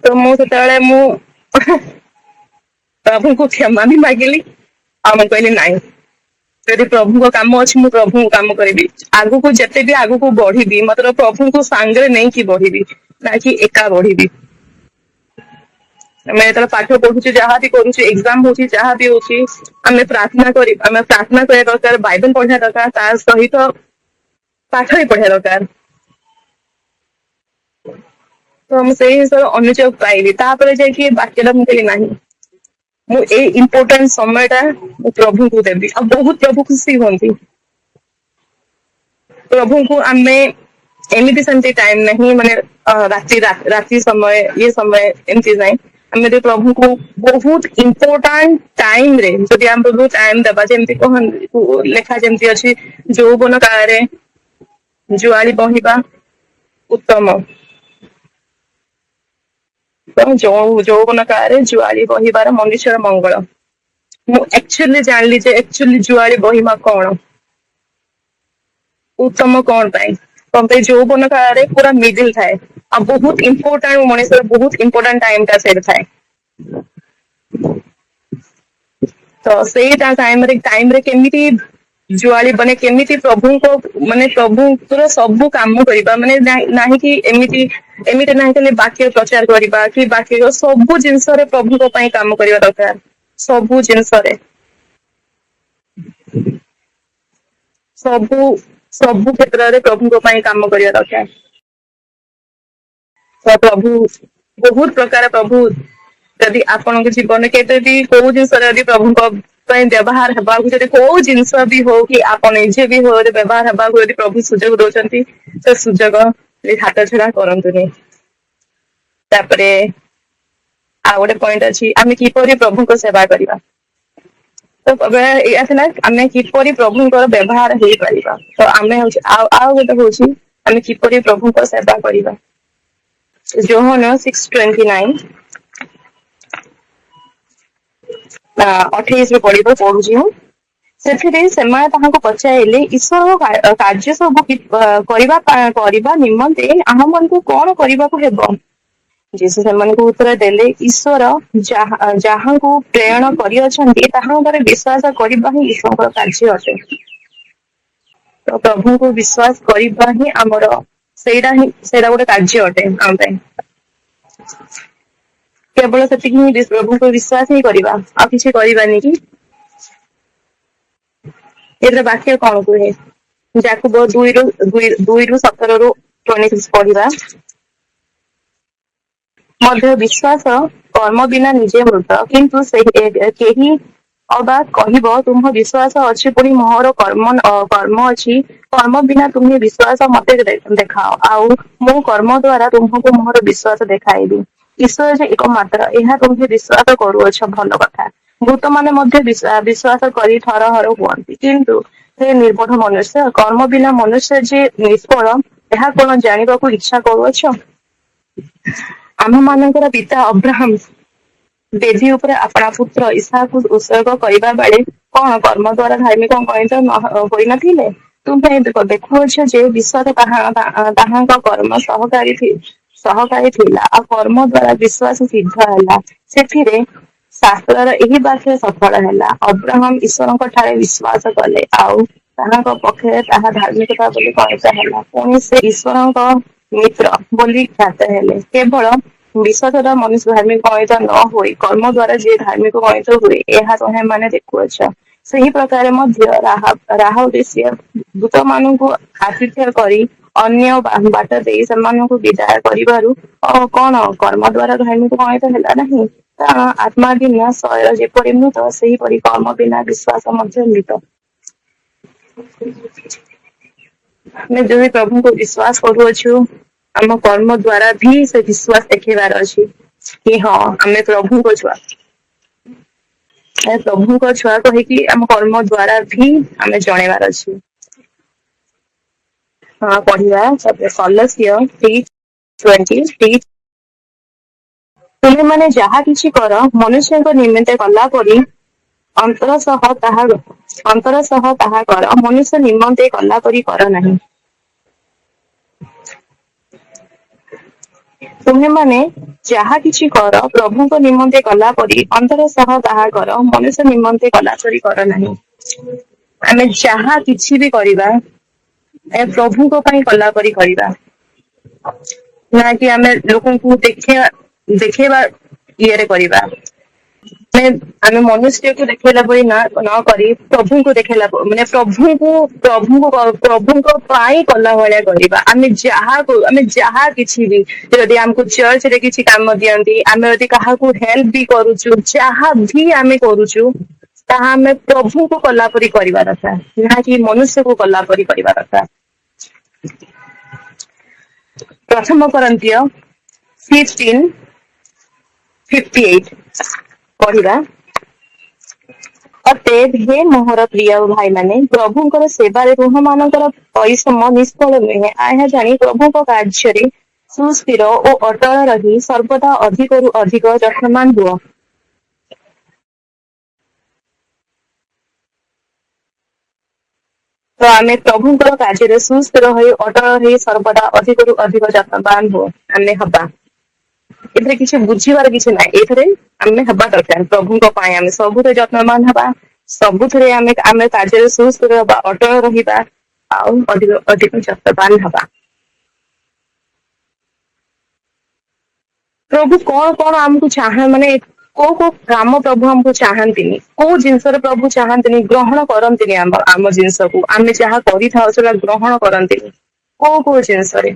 ତ ମୁଁ ସେତେବେଳେ ପ୍ରଭୁଙ୍କୁ କ୍ଷମା ବି ମାଗିଲି, ଆଉ ମୁଁ କହିଲି ନାଇଁ, ଯଦି ପ୍ରଭୁଙ୍କ କାମ ଅଛି ମୁଁ ପ୍ରଭୁଙ୍କୁ କାମ କରିବି। ଆଗକୁ ଯେତେ ବି ଆଗକୁ ବଢିବି, ମାତ୍ର ପ୍ରଭୁଙ୍କୁ ସାଙ୍ଗରେ ନେଇକି ବଢିବି, ନା କି ଏକା ବଢିବି। ଆମେ ଯେତେବେଳେ ପାଠ ପଢୁଛୁ, ଯାହା ବି କରୁଛୁ, ଏକ୍ସାମ ହଉଛି, ଯାହା ବି ହଉଛି, ଆମେ ପ୍ରାର୍ଥନା କରିବା ଦରକାର, ବାଇବେଲ ପଢିବା ଦରକାର, ତା ସହିତ ପାଠ ବି ପଢିବା ଦରକାର। ତ ମୁଁ ସେଇ ଜିନିଷର ଅନୁଯୋଗ ପାଇଲି, ତାପରେ ଯାଇକି ବାକ୍ୟଟା ମୁଁ କହିଲି ନାହିଁ, ମୁଁ ଏଇ ଇମ୍पोर्टाଣ୍ट ସମୟଟା ମୁଁ ପ୍ରଭୁଙ୍କୁ ଦେବି। ଆଉ ବହୁତ ପ୍ରଭୁ ଖୁସି ହୁଅନ୍ତି। ପ୍ରଭୁଙ୍କୁ ଆମେ ଏମିତି ସେମିତି ଟାଇମ ନାହିଁ ମାନେ ରାତି ସମୟ ଇଏ ସମୟ ଏମିତି ନାହିଁ। ଆମେ ଯଦି ପ୍ରଭୁଙ୍କୁ ବହୁତ ଇମ୍ପୋର୍ଟାଣ୍ଟ ଟାଇମ ରେ ଯଦି ଆମେ ପ୍ରଭୁଙ୍କୁ ଟାଇମ ଦେବା, ଯେମିତି କହନ୍ତି ଲେଖା ଯେମିତି ଅଛି, ଯୌବନ କାଳରେ ଜୁଆଳି ବହିବା ଉତ୍ତମ। ତ ଯୌବନ କାଳରେ ଜୁଆଳି ବହିବାର ମନୁଷ୍ୟର ମଙ୍ଗଳ। ମୁଁ ଆକ୍ଚୁଆଲି ଜାଣିଲି ଯେ ଆକ୍ଚୁଆଲି ଜୁଆଳି ବହିମା କଣ, ଉତ୍ତମ କଣ ପାଇଁ। କଣ ପାଇଁ ଯୌବନ କାଳରେ ପୁରା ମିଡିଲ ଥାଏ। ଆଉ ବହୁତ ଇମ୍ପୋର୍ଟାଣ୍ଟ ମଣିଷର ବହୁତ ଇମ୍ପୋର୍ଟାଣ୍ଟ ଟାଇମ ଟା ସେଇଠି ଥାଏ। ତ ସେଇଟା ଟାଇମରେ କେମିତି ଜୁଆଳି ମାନେ କେମିତି ପ୍ରଭୁଙ୍କ ମାନେ ପ୍ରଭୁଙ୍କର ସବୁ କାମ କରିବା, ମାନେ ନାହିଁ କି ଏମିତି ନାହିଁ ଖାଲି ବାକ୍ୟ ପ୍ରଚାର କରିବା କି ବାକ୍ୟ, ସବୁ ଜିନିଷରେ ପ୍ରଭୁଙ୍କ ପାଇଁ କାମ କରିବା ଦରକାର। ସବୁ ଜିନିଷରେ ସବୁ ସବୁ କ୍ଷେତ୍ରରେ ପ୍ରଭୁଙ୍କ ପାଇଁ କାମ କରିବା ଦରକାର। ତ ପ୍ରଭୁ ବହୁତ ପ୍ରକାର ପ୍ରଭୁ ଯଦି ଆପଣଙ୍କ ଜୀବନରେ କେବେ ବି କୋଉ ଜିନିଷରେ ଯଦି ପ୍ରଭୁଙ୍କ ପାଇଁ ବ୍ୟବହାର ହେବାକୁ, ଯଦି କୋଉ ଜିନିଷ ବି ହଉ କି ଆପଣ ନିଜେ ବି ହଉ ବ୍ୟବହାର ହେବାକୁ ଯଦି ପ୍ରଭୁ ସୁଯୋଗ ଦଉଛନ୍ତି, ସେ ସୁଯୋଗ ହାତ ଛଡା କରନ୍ତୁନି। ତାପରେ ଆଉ ଗୋଟେ ପଏଣ୍ଟ ଅଛି, ଆମେ କିପରି ପ୍ରଭୁଙ୍କ ସେବା କରିବା। ତ ଏଇଆ ଥିଲା ଆମେ କିପରି ପ୍ରଭୁଙ୍କର ବ୍ୟବହାର ହେଇପାରିବା। ତ ଆମେ ହଉଛି ଆଉ ଗୋଟେ ହଉଛି ଆମେ କିପରି ପ୍ରଭୁଙ୍କ ସେବା କରିବା। ଯୋହନ 6:29 28 ରୁ ପଢୁଛି ମୁଁ। ସେଥିରେ ସେମାନେ ତାହାଙ୍କୁ ପଚାରିଲେ, ଈଶ୍ୱରଙ୍କ କାର୍ଯ୍ୟ ସବୁ କରିବା ନିମନ୍ତେ ଆମମାନଙ୍କୁ କଣ କରିବାକୁ ହେବ। ଯୀଶୁ ସେମାନଙ୍କୁ ଉତ୍ତର ଦେଲେ, ଈଶ୍ୱର ଯାହାଙ୍କୁ ପ୍ରେରଣ କରିଅଛନ୍ତି ତାହାଙ୍କର ବିଶ୍ୱାସ କରିବା ହିଁ ଈଶ୍ୱରଙ୍କର କାର୍ଯ୍ୟ ଅଟେ। ତ ପ୍ରଭୁଙ୍କୁ ବିଶ୍ୱାସ କରିବା ହିଁ ଆମର ସେଇଟା ଗୋଟେ କାର୍ଯ୍ୟ ଅଟେ ଆମ ପାଇଁ। କେବଳ ସେତିକି ହିଁ ପ୍ରଭୁଙ୍କୁ ବିଶ୍ୱାସ ହିଁ କରିବା, ଆଉ କିଛି କରିବାନି କି। ଏଥିରେ ବାକ୍ୟ କଣ କୁହେ, ଯାକୋବ 2:17 ପଢିବା। ମଧ୍ୟ ବିଶ୍ୱାସ କର୍ମ ବିନା ନିଜେ ମୃତ, କିନ୍ତୁ କେହି ଅବା କହିବ ତୁମ ବିଶ୍ୱାସ ଅଛି ପୁଣି ମୋର କର୍ମ ଅଛି। କର୍ମ ବିନା ତୁମେ ବିଶ୍ୱାସ ମତେ ଦେଖାଅ, ଆଉ ମୁଁ କର୍ମ ଦ୍ଵାରା ତୁମକୁ ମୋର ବିଶ୍ୱାସ ଦେଖାଇବି। ଈଶ୍ୱର ଯେ ଏକ ମାତ୍ର, ଏହା ତୁମେ ବିଶ୍ୱାସ କରୁଅଛ ଭଲ କଥା। ଭୂତ ମାନେ ମଧ୍ୟ ବିଶ୍ୱାସ କରି ଥରହର ହୁଅନ୍ତି, କିନ୍ତୁ ସେ ନିର୍ବୋଧ ମନୁଷ୍ୟ, କର୍ମ ବିନା ମନୁଷ୍ୟ ଯେ ନିଷ୍ଫଳ ଏହା କଣ ଜାଣିବାକୁ ଇଚ୍ଛା କରୁଅଛ। ଆମ ମାନଙ୍କର ପିତା ଅବ୍ରାହମ ବେଦୀ ଉପରେ ଆପଣା ପୁତ୍ର ଇସାକୁ ଉତ୍ସର୍ଗ କରିବା ବେଳେ କଣ କର୍ମ ଦ୍ଵାରା ଧାର୍ମିକ ଗଣିତ ହୋଇନଥିଲେ। ତୁମେ ଦେଖୁଅଛ ଯେ ବିଶ୍ୱାସ ତାହାଙ୍କ କର୍ମ ସହକାରୀ ଥିଲା, ଆଉ କର୍ମ ଦ୍ଵାରା ବିଶ୍ୱାସ ସିଦ୍ଧ ହେଲା। ସେଥିରେ ଶାସ୍ତ୍ରର ଏହି ବାକ୍ୟ ସଫଳ ହେଲା, ଅବ୍ରାହମ ଈଶ୍ୱରଙ୍କ ଠାରେ ବିଶ୍ୱାସ କଲେ, ଆଉ ତାହାଙ୍କ ପକ୍ଷରେ ତାହା ଧାର୍ମିକତା ବୋଲି ଗଣିତ ହେଲା। ପୁଣି ସେ ଈଶ୍ୱରଙ୍କ ମିତ୍ର ବୋଲି ଖ୍ୟାତ ହେଲେ। କେବଳ ବିଶ୍ୱାସ ଦ୍ୱାରା ମନୁଷ୍ୟ ଧାର୍ମିକ ଗଣିତ ନ ହୋଇ କର୍ମ ଦ୍ଵାରା ଯିଏ ଧାର୍ମିକ ଗଣିତ ହୁଏ, ଏହା ତମେ ମାନେ ଦେଖୁଅଛ। ସେହି ପ୍ରକାର ମଧ୍ୟ ରାହା ସିଏ ଦୂତ ମାନଙ୍କୁ ଆତିଥ୍ୟ କରି ଅନ୍ୟ ବାଟ ଦେଇ ସେମାନଙ୍କୁ ବିଦାୟ କରିବାରୁ କଣ କର୍ମ ଦ୍ଵାରା ଧାର୍ମିକ ଗଣିତ ହେଲା ନାହିଁ। କାରଣ ଆତ୍ମା ବିନା ଶରୀର ଯେପରି ମୃତ, ସେହିପରି କର୍ମ ବିନା ବିଶ୍ୱାସ ମଧ୍ୟ ମୃତ। ଆମେ ଯଦି ପ୍ରଭୁଙ୍କୁ ବିଶ୍ୱାସ କରୁଅଛୁ, ଆମ କର୍ମ ଦ୍ଵାରା ବି ସେ ବିଶ୍ୱାସ ଦେଖେଇବାର ଅଛି କି ହଁ ଆମେ ପ୍ରଭୁଙ୍କ ଛୁଆ। ପ୍ରଭୁଙ୍କ ଛୁଆ କହିକି ଆମ କର୍ମ ଦ୍ଵାରା ବି ଆମେ ଜଣେଇବାର ଅଛି। ହଁ ପଢିବା କଲସ୍ୟ 3:20। ତୁମେମାନେ ଯାହା କିଛି କର ମନୁଷ୍ୟଙ୍କ ନିମିତ୍ତ କଲା ପରି ଅନ୍ତର ସହ ତାହା କର, ମନୁଷ୍ୟ ନିମନ୍ତେ କଲା ପରି କର ନାହିଁ। ତୁମେମାନେ ଯାହା କିଛି କର ପ୍ରଭୁଙ୍କ ନିମନ୍ତେ କଲା ପରି ଅନ୍ତର ସହ ତାହା କର, ମନୁଷ୍ୟ ନିମନ୍ତେ କଲା ପରି କର ନାହିଁ। ଆମେ ଯାହା କିଛି ବି କରିବା ପ୍ରଭୁଙ୍କ ପାଇଁ କଲା ପରି କରିବା। ନା କି ଆମେ ଲୋକଙ୍କୁ ଦେଖେଇବା ଇଏରେ କରିବା। ଆମେ ମନୁଷ୍ୟକୁ ଦେଖେଇଲା ଭଳି ନ କରି ପ୍ରଭୁଙ୍କୁ ଦେଖେଇଲା ମାନେ ପ୍ରଭୁଙ୍କ ପାଇଁ କଲା ଭଳିଆ କରିବା। ଆମେ ଯାହା କିଛି ବି ଯଦି ଆମକୁ ଚର୍ଚ୍ଚରେ କିଛି କାମ ଦିଅନ୍ତି, ଆମେ ଯଦି କାହାକୁ ହେଲ୍ପ ବି କରୁଛୁ, ଯାହା ବି ଆମେ କରୁଛୁ ତାହା ଆମେ ପ୍ରଭୁଙ୍କୁ କଲା ପରି କରିବା ଦରକାର, ଯାହାକି ମନୁଷ୍ୟକୁ କଲା ପରି କରିବା ଦରକାର। ପ୍ରଥମ କରନ୍ତୀୟ 15:58 ପଢିବା। ଅତଏବ ହେ ମୋହର ପ୍ରିୟ ଭାଇମାନେ, ପ୍ରଭୁଙ୍କର ସେବାରେ ତୁମମାନଙ୍କର ପରିଶ୍ରମ ନିଷ୍ଫଳ ନୁହେଁ। ଏହା ଜାଣି ପ୍ରଭୁଙ୍କ କାର୍ଯ୍ୟରେ ସୁସ୍ଥିର ଓ ଅଟଳ ରହି ସର୍ବଦା ଅଧିକରୁ ଅଧିକ ଯତ୍ନବାନ ହୁଅ। ତ ଆମେ ପ୍ରଭୁଙ୍କର କାର୍ଯ୍ୟରେ ସୁସ୍ଥିର ହୋଇ ଅଟଳ ହୋଇ ସର୍ବଦା ଅଧିକରୁ ଅଧିକ ଯତ୍ନବାନ ହୁଅ। ଆମେ ହବା, ଏଥିରେ କିଛି ବୁଝିବାର କିଛି ନାହିଁ। ଏଥିରେ ଆମେ ହେବା ଦରକାର ପ୍ରଭୁଙ୍କ ପାଇଁ। ଆମେ ସବୁଥିରେ ଯତ୍ନବାନ ହେବା, ସବୁଥିରେ ଆମେ କାର୍ଯ୍ୟରେ ସୁସ୍ଥିର ହେବା, ଅଟଳ ରହିବା, ଆଉ ଅଧିକ ଅଧିକ ଯତ୍ନବାନ ହେବା। ପ୍ରଭୁ କଣ କଣ ଆମକୁ ମାନେ କୋଉ କୋଉ କାମ ପ୍ରଭୁ ଆମକୁ ଚାହାନ୍ତିନି, କୋଉ ଜିନିଷରେ ପ୍ରଭୁ ଚାହାନ୍ତିନି, ଗ୍ରହଣ କରନ୍ତିନି ଆମ ଜିନିଷକୁ। ଆମେ ଯାହା କରିଥାଉ ସେଟା ଗ୍ରହଣ କରନ୍ତିନି। କୋଉ ଜିନିଷରେ?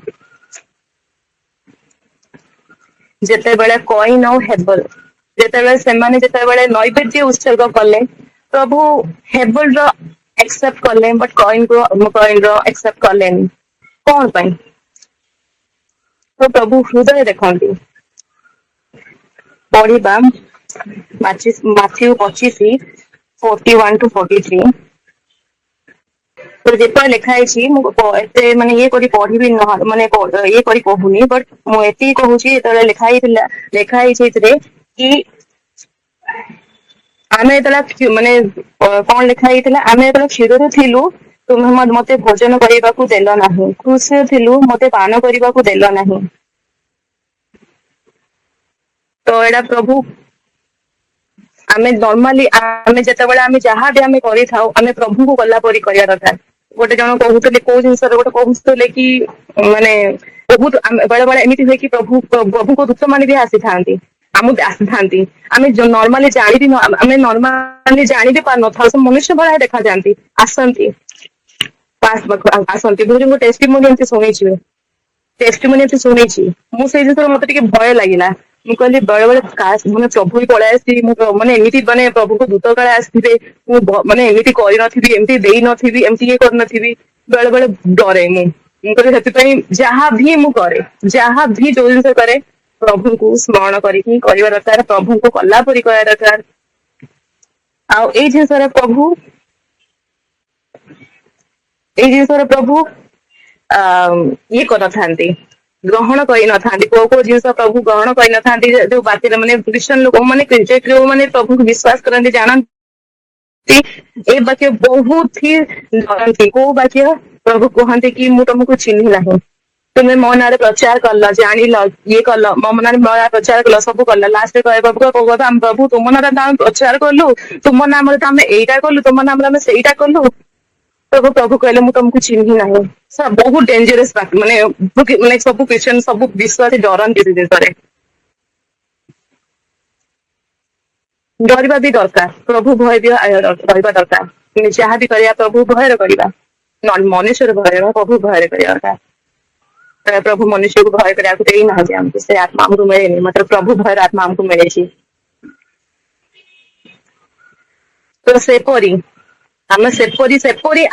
ଯେତେବେଳେ କଇନ ଆଉ ହେବଲ ଯେତେବେଳେ ନୈବେଦ୍ୟ ଉତ୍ସର୍ଗ କଲେ, ପ୍ରଭୁ ହେବଲ ର ଆକ୍ସେପ୍ଟ କଲେ, ବଟ୍ କଇନ ର ଆକ୍ସେପ୍ଟ କଲେନି। କଣ ପାଇଁ? ତ ପ୍ରଭୁ ହୃଦୟ ଦେଖନ୍ତି। ପଢିବା ମାଥ୍ୟୁ 25:41-43। ଯେତେବେଳେ ଲେଖା ହେଇଛି, ମୁଁ ଏତେ ମାନେ ଇଏ କରି ପଢିବି ମାନେ ଇଏ କରି କହୁନି, ବଟ୍ ମୁଁ ଏତିକି କହୁଛି, ଯେତେବେଳେ ଲେଖା ହେଇଛି ଏଥିରେ କି ଆମେ ଯେତେବେଳେ ମାନେ କଣ ଲେଖା ହେଇଥିଲା, ଆମେ ଯେତେବେଳେ କ୍ଷୀରରୁ ଥିଲୁ ତୁମେ ମତେ ଭୋଜନ କରିବାକୁ ଦେଲ ନାହିଁ, କୃଷିରେ ଥିଲୁ ମତେ ପାନ କରିବାକୁ ଦେଲ ନାହିଁ। ତ ଏଇଟା ପ୍ରଭୁ ଆମେ ନର୍ମାଲି ଆମେ ଯେତେବେଳେ ଆମେ ଯାହା ବି ଆମେ କରିଥାଉ, ଆମେ ପ୍ରଭୁଙ୍କୁ ଗଲା ପରି କରିବା ଦରକାର। ଗୋଟେ ଜଣ କହୁଥିଲେ କୋଉ ଜିନିଷରେ ଗୋଟେ କହୁଥିଲେ କି ମାନେ ବହୁତ ବେଳେ ବେଳେ ଏମିତି ହୁଏ କି ପ୍ରଭୁଙ୍କ ଦୂତ ମାନେ ବି ଆସିଥାନ୍ତି, ଆମକୁ ଆସିଥାନ୍ତି। ଆମେ ନର୍ମାଲି ଆମେ ନର୍ମାଲି ଜାଣି ବି ପାରିନଥାଉ, ସେ ମନୁଷ୍ୟ ଭଳିଆ ଦେଖାଯାଆନ୍ତି, ଆସନ୍ତି। ମୁଁ ଟେଷ୍ଟିମୋନି ଏମିତି ଶୁଣିଛି। ମୁଁ ସେଇ ଜିନିଷରେ ମତେ ଟିକେ ଭୟ ଲାଗିଲା। ମୁଁ କହିଲି ବେଳେ ବେଳେ ମାନେ ପ୍ରଭୁ ବି ପଳେଇ ଆସିଛି, ମୁଁ ମାନେ ଏମିତି ମାନେ ପ୍ରଭୁଙ୍କ ଦୂତ କାଳେ ଆସିଥିବେ, ମୁଁ ମାନେ ଏମିତି କରିନଥିବି, ଏମିତି ଦେଇନଥିବି, ଏମିତି ଇଏ କରିନଥିବି, ବେଳେ ବେଳେ ଡରେ ମୁଁ କହିଲି ସେଥିପାଇଁ ଯାହା ବି ମୁଁ କରେ, ଯାହା ବି ଯୋଉ ଜିନିଷ କରେ, ପ୍ରଭୁଙ୍କୁ ସ୍ମରଣ କରିକି କରିବା ଦରକାର, ପ୍ରଭୁଙ୍କୁ କଲା ପରି କରିବା ଦରକାର। ଆଉ ଏଇ ଜିନିଷରେ ପ୍ରଭୁ ଇଏ କରିନଥାନ୍ତି, ଗ୍ରହଣ କରିନଥାନ୍ତି। କୋଉ ଜିନିଷ ପ୍ରଭୁ ଗ୍ରହଣ କରିନଥାନ୍ତି, ଯୋଉ ବାତିଲ ମାନେ ଖ୍ରୀଷ୍ଟିୟାନ ଲୋକ ମାନେ ଯୋଉମାନେ ପ୍ରଭୁଙ୍କୁ ବିଶ୍ୱାସ କରନ୍ତି, ଜାଣନ୍ତି, ଏ ବାକ୍ୟ ବହୁତ ହି ଡରନ୍ତି। କୋଉ ବାକ୍ୟ? ପ୍ରଭୁ କୁହନ୍ତି କି ମୁଁ ତମକୁ ଚିହ୍ନି ନାହିଁ, ତୁମେ ମୋ ନାଁରେ ପ୍ରଚାର କଲ, ଜାଣିଲ, ଇଏ କଲ, ମୋ ନାଁରେ ପ୍ରଚାର କଲ, ସବୁ କଲ, ଲାଷ୍ଟରେ ଆମେ ପ୍ରଭୁ ତୁମ ନାଁରେ ଆମେ ପ୍ରଚାର କଲୁ, ତୁମ ନାମରେ ତ ଆମେ ଏଇଟା କଲୁ, ତୁମ ନାମରେ ଆମେ ସେଇଟା କଲୁ। ପ୍ରଭୁ କହିଲେ ମୁଁ ତମକୁ ଚିହ୍ନି ନାହିଁ। ବହୁତ ଡେଞ୍ଜରସ୍ ମାନେ ସବୁ ଖ୍ରୀଷ୍ଟିୟାନ ସବୁ ବିଶ୍ୱାସୀ ଡରନ୍ତି ସେ ଜିନିଷରେ। ଡରିବା ବି ଦରକାର, ପ୍ରଭୁ ଭୟ ବି ରହିବା ଦରକାର। ଯାହା ବି କରିବା ପ୍ରଭୁ ଭୟରେ କରିବା, ମନୁଷ୍ୟର ଭୟରେ, ପ୍ରଭୁ ଭୟରେ କରିବା ଦରକାର। ପ୍ରଭୁ ମନୁଷ୍ୟକୁ ଭୟ କରିବାକୁ ଦେଇନାହାନ୍ତି ଆମକୁ, ସେ ଆତ୍ମା ଆମକୁ ମିଳେନି, ମାତ୍ର ପ୍ରଭୁ ଭୟର ଆତ୍ମା ଆମକୁ ମିଳିଛି। ତ ସେପରି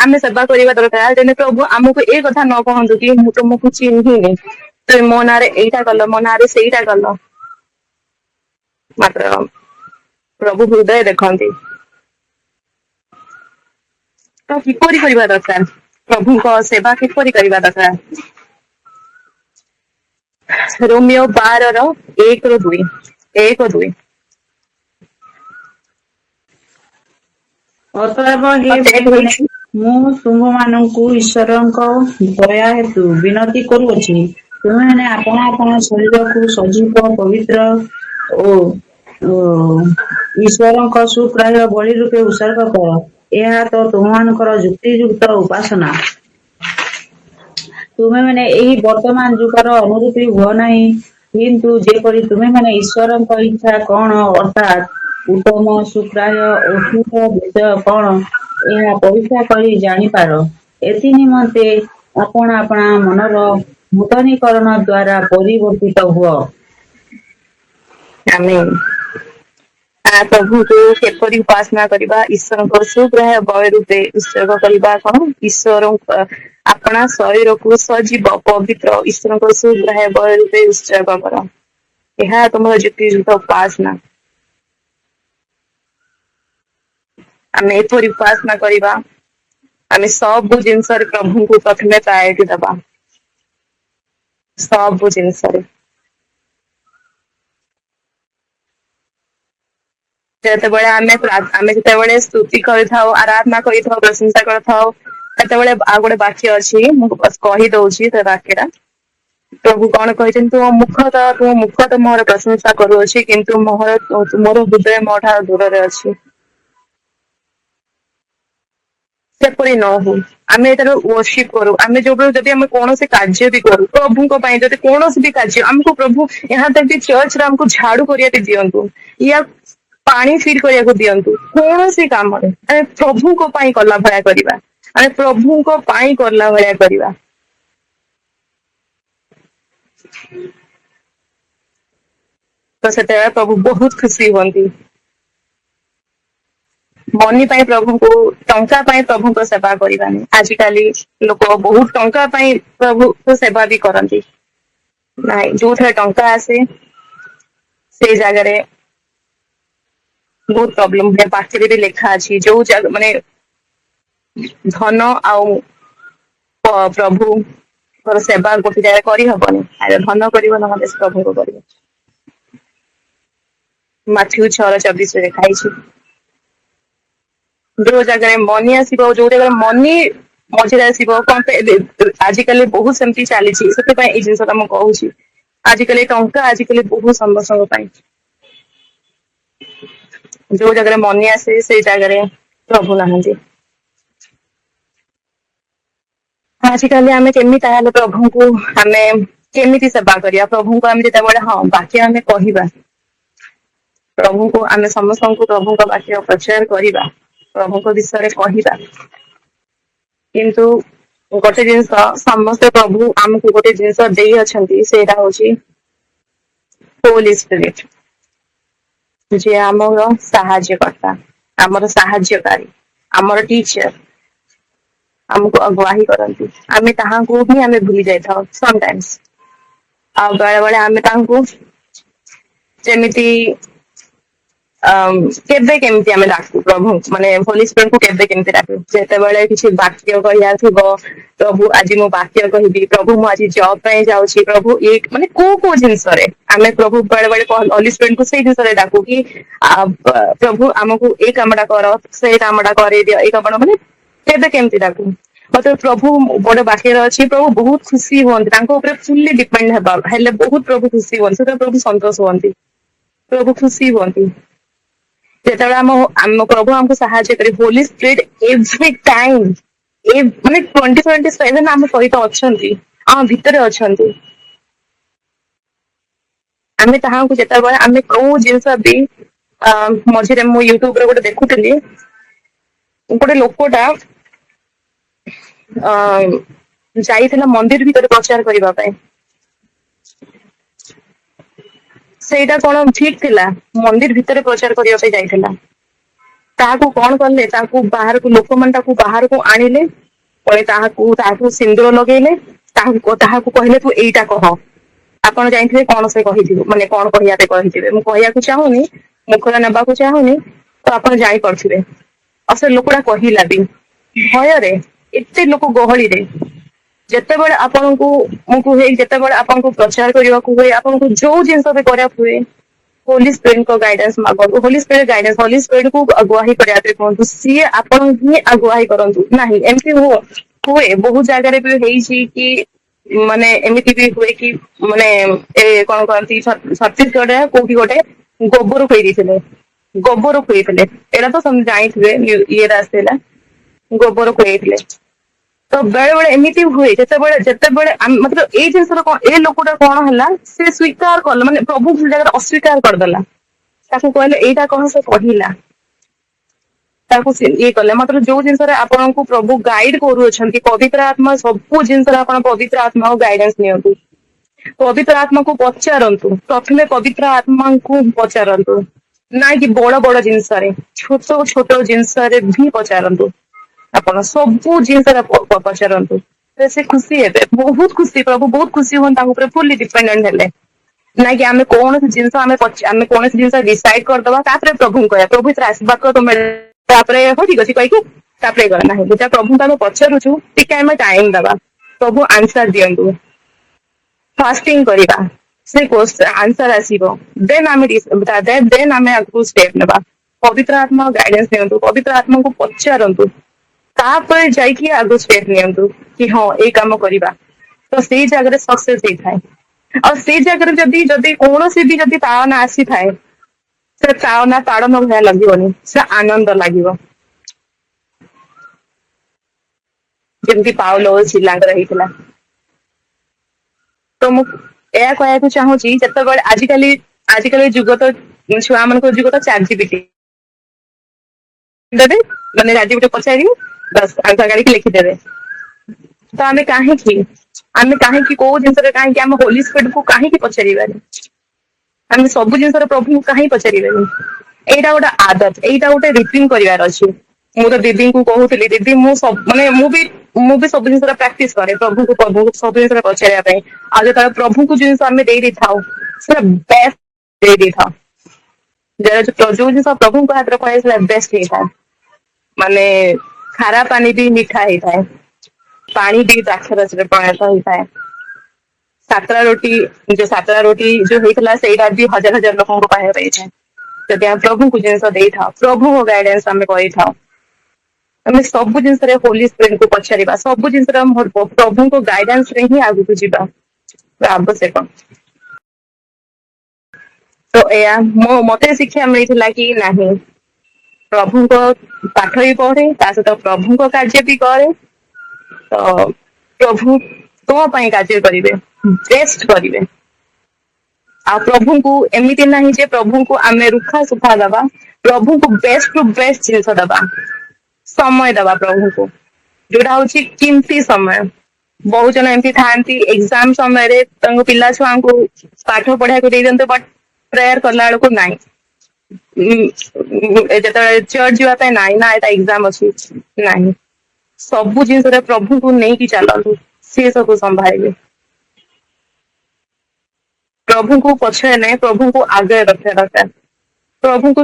ଆମେ ସେବା କରିବା ଦରକାର, ଯେମିତି ପ୍ରଭୁ ଆମକୁ ଏ କଥା ନ କହନ୍ତୁ କି ମୁଁ ତୁମକୁ ଚିହ୍ନିନି, ତୁମେ ମୋ ନାଁରେ ଏଇଟା କଲ, ମୋ ନାଁରେ ସେଇଟା କଲ। ମାତ୍ର ପ୍ରଭୁ ହୃଦୟ ଦେଖନ୍ତି। ତ କିପରି କରିବା ଦରକାର, ପ୍ରଭୁଙ୍କ ସେବା କିପରି କରିବା ଦରକାର? ରୋମିଓ 12:1-2। ଅତଏବ ହେ ଭାଇମାନେ, ମୁଁ ତୁମମାନଙ୍କୁ ଈଶ୍ୱରଙ୍କ ଦୟା ହେତୁ ବିନତି କରୁଅଛି, ତୁମେମାନେ ଆପଣା ଆପଣା ଶରୀରକୁ ସଜୀବ, ପବିତ୍ର ଓ ଈଶ୍ୱରଙ୍କ ସୁଗ୍ରାହ୍ୟ ବଳି ରୂପେ ଉତ୍ସର୍ଗ କର। ଏହା ତ ତୁମମାନଙ୍କର ଯୁକ୍ତିଯୁକ୍ତ ଉପାସନା। ତୁମେମାନେ ଏହି ବର୍ତ୍ତମାନ ଯୁଗର ଅନୁରୂପୀ ହୁଅ ନାହିଁ, କିନ୍ତୁ ଯେପରି ତୁମେମାନେ ଈଶ୍ୱରଙ୍କ ଇଚ୍ଛା କଣ, ଅର୍ଥାତ୍ ଉତ୍ତମ ସୁପ୍ରାୟ ଔଷଧ ବିଷୟ କଣ ଏହା ପରୀକ୍ଷା କରି ଜାଣିପାର। ଏଥି ନିମନ୍ତେ ଆପଣା ଆପଣା ମନର ନୂତନୀକରଣ ଦ୍ୱାରା ପରିବର୍ତ୍ତିତ ହୁଅ। ଆମେ ପ୍ରଭୁଙ୍କୁ କିପରି ଉପାସନା କରିବା, ଈଶ୍ୱରଙ୍କ ସୁଗ୍ରାହ୍ୟ ବୟ ରୂପେ ଉତ୍ସର୍ଗ କରିବା କଣ, ଈଶ୍ୱର ଆପଣା ଶରୀରକୁ ସଜୀବ ପବିତ୍ର ଈଶ୍ୱରଙ୍କ ସୁଗ୍ରାହ୍ୟ ବୟ ରୂପେ ଉତ୍ସର୍ଗ କର। ଏହା ତୁମର ଯୁକ୍ତିଯୁକ୍ତ ଉପାସନା। ଆମେ ଏପରି ଉପାସନା କରିବା, ଆମେ ସବୁ ଜିନିଷରେ ପ୍ରଭୁଙ୍କୁ ପ୍ରଥମେ ପ୍ରାୟୋରିଟି ଦବା, ସବୁ ଜିନିଷରେ। ଯେତେବେଳେ ଆମେ ଯେତେବେଳେ ସ୍ତୁତି କରିଥାଉ, ଆରାଧନା କରିଥାଉ, ପ୍ରଶଂସା କରିଥାଉ, ସେତେବେଳେ ଆଉ ଗୋଟେ ବାକ୍ୟ ଅଛି, ମୁଁ କହି ଦଉଛି ସେ ବାକ୍ୟଟା। ପ୍ରଭୁ କଣ କହିଛନ୍ତି, ତୁମ ମୁଖ ତ ମୋର ପ୍ରଶଂସା କରୁଅଛି, କିନ୍ତୁ ମୋର ହୃଦୟ ମୋ ଠାରୁ ଦୂରରେ ଅଛି। ସେପରି ନ ହଉ। ଆମେ ଯେତେବେଳେ ୱର୍ସିପ କରୁ, ଆମେ ଯୋଉବେଳେ ଯଦି ଆମେ କୌଣସି କାର୍ଯ୍ୟ ବି କରୁ ପ୍ରଭୁଙ୍କ ପାଇଁ, ଯଦି କୌଣସି ବି କାର୍ଯ୍ୟ ଆମକୁ ପ୍ରଭୁ ଏହା ବି ଚର୍ଚ୍ଚରେ ଆମକୁ ଝାଡୁ କରିବାକୁ ଦିଅନ୍ତୁ, ୟା ପାଣି ଫିଲ୍ କରିବାକୁ ଦିଅନ୍ତୁ, କୌଣସି କାମରେ ଆମେ ପ୍ରଭୁଙ୍କ ପାଇଁ କଲା ଭଳିଆ କରିବା, ଆମେ ପ୍ରଭୁଙ୍କ ପାଇଁ କଲା ଭଳିଆ କରିବା। ତ ସେତେବେଳେ ପ୍ରଭୁ ବହୁତ ଖୁସି ହୁଅନ୍ତି। ମନି ପାଇଁ ପ୍ରଭୁଙ୍କୁ, ଟଙ୍କା ପାଇଁ ପ୍ରଭୁଙ୍କ ସେବା କରିବାନି। ଆଜିକାଲି ଲୋକ ବହୁତ ଟଙ୍କା ପାଇଁ ପ୍ରଭୁଙ୍କ ସେବା ବି କରନ୍ତି। ନାଇଁ, ଯୋଉଥିରେ ଟଙ୍କା ଆସେ ସେଇ ଜାଗାରେ ବହୁତ ପ୍ରୋବ୍ଲେମ ହୁଏ। ପାଠରେ ବି ଲେଖା ଅଛି, ଯୋଉ ମାନେ ଧନ ଆଉ ପ୍ରଭୁଙ୍କର ସେବା ଗୋଟେ ଜାଗାରେ କରିହବନି। ଆରେ ଧନ କରିବ, ନହେଲେ ପ୍ରଭୁଙ୍କୁ କରିବ। ମାଥ୍ୟୁ 6:24 ଲେଖା ହେଇଛି। ଯୋଉ ଜାଗାରେ ମନି ଆସିବ, ଯୋଉ ଜାଗାରେ ମନି ମଝିରେ ଆସିବ, କଣ ଆଜିକାଲି ବହୁତ ସେମିତି ଚାଲିଛି। ସେଥିପାଇଁ ଏଇ ଜିନିଷଟା ମୁଁ କହୁଛି। ଆଜିକାଲି ଟଙ୍କା ବହୁତ ସମସ୍ତଙ୍କ ପାଇଁ। ଯୋଉ ଜାଗାରେ ମନି ଆସେ ସେଇ ଜାଗାରେ ପ୍ରଭୁ ନାହାନ୍ତି। ଆଜିକାଲି ଆମେ କେମିତି ତାହେଲେ ପ୍ରଭୁଙ୍କୁ ଆମେ କେମିତି ସେବା କରିବା? ପ୍ରଭୁଙ୍କୁ ଆମେ ଯେତେବେଳେ ବାକ୍ୟ ଆମେ କହିବା, ପ୍ରଭୁଙ୍କୁ ଆମେ ସମସ୍ତଙ୍କୁ ପ୍ରଭୁଙ୍କ ବାକ୍ୟ ପ୍ରଚାର କରିବା, ପ୍ରଭୁଙ୍କ ବିଷୟରେ କହିବା, କିନ୍ତୁ ଗୋଟେ ଜିନିଷ ସମସ୍ତେ ପ୍ରଭୁ ଆମକୁ ଗୋଟେ ଜିନିଷ ଦେଇ ଅଛନ୍ତି, ସେଇଟା ହଉଛି ହୋଲି ସ୍ପିରିଟ, ଯିଏ ଆମର ସାହାଯ୍ୟକର୍ତ୍ତା, ଆମର ସାହାଯ୍ୟକାରୀ, ଆମର ଟିଚର, ଆମକୁ ଅଗୁଆହି କରନ୍ତି। ଆମେ ତାହାଙ୍କୁ ହିଁ ଆମେ ଭୁଲି ଯାଇଥାଉ ସମଟାଇମ୍ସ। ଆଉ ବେଳେ ବେଳେ ଆମେ ତାଙ୍କୁ ଯେମିତି କେବେ କେମିତି ଆମେ ଡାକୁ ପ୍ରଭୁ, ମାନେ ହୋଲି ସ୍ପିରିଟକୁ କେବେ କେମିତି ଡାକୁ, ଯେତେବେଳେ କିଛି ବାକ୍ୟ କହିବାର ଥିବ, ପ୍ରଭୁ ଆଜି ମୁଁ ବାକ୍ୟ କହିବି, ପ୍ରଭୁ ମୁଁ ଆଜି ଜବ ପାଇଁ ଯାଉଛି, ପ୍ରଭୁ ମାନେ କୋଉ ଜିନିଷରେ ଆମେ ପ୍ରଭୁ ବେଳେ ବେଳେ ହୋଲି ସ୍ପିରିଟକୁ ସେଇ ଜିନିଷରେ ଡାକୁ କି ପ୍ରଭୁ ଆମକୁ ଏଇ କାମଟା କର, ସେଇ କାମଟା କରେଇ ଦିଅ, ଏଇ କାମଟା, ମାନେ କେବେ କେମିତି ଡାକୁ। ମତେ ପ୍ରଭୁ ଗୋଟେ ବାକ୍ୟରେ ଅଛି, ପ୍ରଭୁ ବହୁତ ଖୁସି ହୁଅନ୍ତି, ତାଙ୍କ ଉପରେ ଫୁଲି ଡିପେଣ୍ଡ ହେଲେ ବହୁତ ପ୍ରଭୁ ଖୁସି ହୁଅନ୍ତି, ସେତେବେଳେ ପ୍ରଭୁ ସନ୍ତୋଷ ହୁଅନ୍ତି, ପ୍ରଭୁ ଖୁସି ହୁଅନ୍ତି। ଯେତେବେଳେ ଆମ ପ୍ରଭୁ ଆମକୁ ସାହାଯ୍ୟ କରି, ହୋଲି ସ୍ପିରିଟ ଏଭ୍ରି ଟାଇମ, ମାନେ 24/7 ଆମ ସହିତ ଅଛନ୍ତି, ଆମ ଭିତରେ ଅଛନ୍ତି। ଆମେ ତାହାଙ୍କୁ ଯେତେବେଳେ ଆମେ କୋଉ ଜିନିଷ ବି ମଝିରେ ମୁଁ ୟୁଟ୍ୟୁବରେ ଗୋଟେ ଦେଖୁଥିଲି, ଗୋଟେ ଲୋକଟା ଯାଇଥିଲା ମନ୍ଦିର ଭିତରେ ପ୍ରଚାର କରିବା ପାଇଁ। ସେଇଟା କଣ ଠିକ ଥିଲା? ମନ୍ଦିର ଭିତରେ ପ୍ରଚାର କରିବା ପାଇଁ ଯାଇଥିଲା। ତାହାକୁ କଣ କଲେ, ତାକୁ ବାହାରକୁ, ଲୋକମାନେ ତାକୁ ବାହାରକୁ ଆଣିଲେ, ତାହାକୁ ସିନ୍ଦୁର ଲଗେଇଲେ, ତାହାକୁ କହିଲେ ତୁ ଏଇଟା କହ। ଆପଣ ଜାଣିଥିବେ କଣ ସେ କହିଥିବେ, ମାନେ କଣ କହିବା ପାଇଁ କହିଥିବେ। ମୁଁ କହିବାକୁ ଚାହୁଁନି, ମୁଖରେ ନେବାକୁ ଚାହୁଁନି, ତ ଆପଣ ଜାଣିପାରୁଥିବେ। ଆଉ ସେ ଲୋକଟା କହିଲା ବି ଭୟରେ, ଏତେ ଲୋକ ଗହଳିରେ। ଯେତେବେଳେ ଆପଣଙ୍କୁ, ମୁଁ କୁହେ, ଯେତେବେଳେ ଆପଣଙ୍କୁ ପ୍ରଚାର କରିବାକୁ ହୁଏ, ଆପଣଙ୍କୁ ଯୋଉ ଜିନିଷ ବି କରିବାକୁ ହୁଏ, ହୋଲି ସ୍ପିରିଟଙ୍କ ଗାଇଡାନ୍ସ ମାଗନ୍ତୁ। ହୋଲି ସ୍ପିରିଟ ଗାଇଡାନ୍ସ, ହୋଲି ସ୍ପିରିଟକୁ ଆଗୁଆହି କରିବା ପାଇଁ କୁହନ୍ତୁ, ସିଏ ଆପଣଙ୍କୁ ହିଁ ଆଗୁଆହି କରନ୍ତୁ। ନାହିଁ, ଏମିତି ହୁଏ ବହୁତ ଜାଗାରେ ବି ହେଇଛି କି, ମାନେ ଏମିତି ବି ହୁଏ କି, ମାନେ କଣ କହନ୍ତି, ଛତିଶଗଡରେ କୋଉଠି ଗୋଟେ ଗୋବର ଖୋଇ ଦେଇଥିଲେ, ଏଇଟା ତ ସମସ୍ତେ ଜାଣିଥିବେ, ଇଏରେ ଆସିଥିଲା, ଗୋବର ଖୋଇଥିଲେ। ତ ବେଳେ ବେଳେ ଏମିତି ହୁଏ, ଯେତେବେଳେ ମତଲବ ଏଇ ଜିନିଷର କଣ, ଏ ଲୋକଟା କଣ ହେଲା, ସେ ସ୍ୱୀକାର କଲା, ମାନେ ପ୍ରଭୁ ଭୁଲ ଜାଗାରେ ଅସ୍ୱୀକାର କରିଦେଲା। ତାକୁ କହିଲେ ଏଇଟା କଣ, ସେ କହିଲା, ତାକୁ ଇଏ କଲେ। ମାତ୍ର ଯୋଉ ଜିନିଷରେ ଆପଣଙ୍କୁ ପ୍ରଭୁ ଗାଇଡ କରୁଅଛନ୍ତି, ପବିତ୍ର ଆତ୍ମା, ସବୁ ଜିନିଷରେ ଆପଣ ପବିତ୍ର ଆତ୍ମାକୁ ଗାଇଡାନ୍ସ ନିଅନ୍ତୁ। ପବିତ୍ର ଆତ୍ମାକୁ ପଚାରନ୍ତୁ, ପ୍ରଥମେ ପବିତ୍ର ଆତ୍ମାଙ୍କୁ ପଚାରନ୍ତୁ, ନାଇଁ କି ବଡ ବଡ ଜିନିଷରେ, ଛୋଟ ଛୋଟ ଜିନିଷରେ ବି ପଚାରନ୍ତୁ। ଆପଣ ସବୁ ଜିନିଷରେ ପଚାରନ୍ତୁ, ସେ ଖୁସି ହେବେ, ବହୁତ ଖୁସି। ପ୍ରଭୁ ବହୁତ ଖୁସି ହୁଅନ୍ତି ତାଙ୍କ ଉପରେ ଫୁଲି ଡିପେଣ୍ଡେଣ୍ଟ ହେଲେ। ନାଇଁ କି ଆମେ କୌଣସି ଜିନିଷ ଆମେ କୌଣସି ଜିନିଷ ଡିସାଇଡ କରିଦବା, ତାପରେ ପ୍ରଭୁଙ୍କୁ କହିବା, ପ୍ରଭୁ ଏଥିରେ ଆଶୀର୍ବାଦ କର, ତମେ ତାପରେ ହଉ ଠିକ ଅଛି କହିକି ତାପରେ କର ନାହିଁ। ଯେତେବେଳେ ପ୍ରଭୁଙ୍କୁ ଆମେ ପଚାରୁଛୁ, ଟିକେ ଆମେ ଟାଇମ ଦବା, ପ୍ରଭୁ ଆନ୍ସର ଦିଅନ୍ତୁ। ଫାଷ୍ଟିଂ କରିବା, ସେ ଆନ୍ସର ଆସିବ, ଦେନ୍ ଆମେ ଆଗକୁ ଷ୍ଟେପ ନେବା। ପବିତ୍ର ଆତ୍ମା ଗାଇଡାନ୍ସ ନିଅନ୍ତୁ, ପବିତ୍ର ଆତ୍ମାକୁ ପଚାରନ୍ତୁ, ତାପରେ ଯାଇକି ଆଗକୁ ଷ୍ଟେପ ନିଅନ୍ତୁ କି ହଁ ଏଇ କାମ କରିବା। ତ ସେଇ ଜାଗାରେ ସକ୍ସେସ ହେଇଥାଏ। ଆଉ ସେଇ ଜାଗାରେ ଯଦି ଯଦି କୌଣସି ବି ଯଦି ତାଳନା ଆସିଥାଏ, ସେ ତାଳନା ତାଡନ ଭଳିଆ ଲାଗିବନି, ସେ ଆନନ୍ଦ ଲାଗିବ। ଯେମିତି ପାଉଲ ଓ ଶିଲାଙ୍କର ହେଇଥିଲା। ତ ମୁଁ ଏହା କହିବାକୁ ଚାହୁଁଛି, ଯେତେବେଳେ ଆଜିକାଲି ଯୁଗ ତ, ଛୁଆ ମାନଙ୍କ ଯୁଗ ତ ChatGPT ଦେବେ, ମାନେ ChatGPT ପଚାରିବେ, ବାସ୍ ଆନ୍ସର କାଢିକି ଲେଖିଦେବେ। ତ ଆମେ କାହିଁକି କୋଉ ଜିନିଷରେ କାହିଁକି ଆମ ହୋଲି ସ୍ପିରିଟ୍ କୁ କାହିଁକି ପଚାରିବାନି? ଆମେ ସବୁ ଜିନିଷରେ ପ୍ରଭୁଙ୍କୁ କାହିଁ ପଚାରିବାନି? ଏଇଟା ଗୋଟେ ଆଦତ, ଏଇଟା ଗୋଟେ ରିପିଂ କରିବାର ଅଛି। ମୁଁ ତ ଦିଦିଙ୍କୁ କହୁଥିଲି, ଦିଦି ମୁଁ ବି ସବୁ ଜିନିଷର ପ୍ରାକ୍ଟିସ କରେ, ପ୍ରଭୁଙ୍କୁ ସବୁ ଜିନିଷରେ ପଚାରିବା ପାଇଁ। ଆଉ ଯେତେବେଳେ ପ୍ରଭୁଙ୍କୁ ଜିନିଷ ଆମେ ଦେଇ ଦେଇଥାଉ, ସେଟା ବେଷ୍ଟ ଦେଇ ଦେଇଥାଉ। ଯୋଉ ଜିନିଷ ପ୍ରଭୁଙ୍କ ହାତରେ ପଳେଇ ଆସିଲା, ବେଷ୍ଟ ହେଇଥାଏ। ମାନେ ଖାରା ପାଣି ବି ମିଠା ହେଇଥାଏ, ପାଣି ବି ଦ୍ରାକ୍ଷାରସରେ ପରିଣତ ହେଇଥାଏ। ସାତଟା ରୋଟି ଯୋଉ ହେଇଥିଲା, ସେଇଟା ବି ହଜାର ହଜାର ଲୋକଙ୍କ ପାଇଁ ହେଇଥାଏ। ଯଦି ଆମେ ପ୍ରଭୁଙ୍କୁ ଜିନିଷ ଦେଇଥାଉ, ପ୍ରଭୁଙ୍କ ଗାଇଡାନ୍ସ ଆମେ କରିଥାଉ, ଆମେ ସବୁ ଜିନିଷରେ ହୋଲି ସ୍ପିରିଟକୁ ପଚାରିବା, ସବୁ ଜିନିଷରେ ପ୍ରଭୁଙ୍କ ଗାଇଡାନ୍ସ ରେ ହିଁ ଆଗକୁ ଯିବା ଆବଶ୍ୟକ। ତ ଏଇଆ ମତେ ଶିକ୍ଷା ମିଳିଥିଲା କି ନାହିଁ, ପ୍ରଭୁଙ୍କ ପାଠ ବି ପଢେ, ତା ସହିତ ପ୍ରଭୁଙ୍କ କାର୍ଯ୍ୟ ବି କରେ। ତ ପ୍ରଭୁ ତୋ ପାଇଁ କାର୍ଯ୍ୟ କରିବେ, ବେଷ୍ଟ କରିବେ। ଆଉ ପ୍ରଭୁଙ୍କୁ ଏମିତି ନାହିଁ ଯେ ପ୍ରଭୁଙ୍କୁ ଆମେ ରୁଖା ସୁଖା ଦବା, ପ୍ରଭୁଙ୍କୁ ବେଷ୍ଟ ରୁ ବେଷ୍ଟ ଜିନିଷ ଦବା, ସମୟ ଦବା ପ୍ରଭୁଙ୍କୁ, ଯୋଉଟା ହଉଛି କିମତି ସମୟ। ବହୁତ ଜଣ ଏମିତି ଥାଆନ୍ତି, ଏକ୍ସାମ ସମୟରେ ତାଙ୍କ ପିଲା ଛୁଆଙ୍କୁ ପାଠ ପଢିବାକୁ ଦେଇ ଦିଅନ୍ତୁ, ବଟ୍ ପ୍ରେୟାର କଲା ବେଳକୁ ନାହିଁ। ଯେତେବେଳେ ଚର୍ଚ୍ଚ ଯିବା ପାଇଁ, ନାହିଁ ନା ଏଟା ଏକ୍ସାମ ଅଛି, ନାହିଁ। ସବୁ ଜିନିଷରେ ପ୍ରଭୁଙ୍କୁ ନେଇକି ଚାଲନ୍ତୁ, ସିଏ ସବୁ ସମ୍ଭାଳିବେ। ପ୍ରଭୁଙ୍କୁ ପଛରେ ନାହିଁ, ପ୍ରଭୁଙ୍କୁ ଆଗରେ ରଖିବା ଦରକାର। ପ୍ରଭୁଙ୍କୁ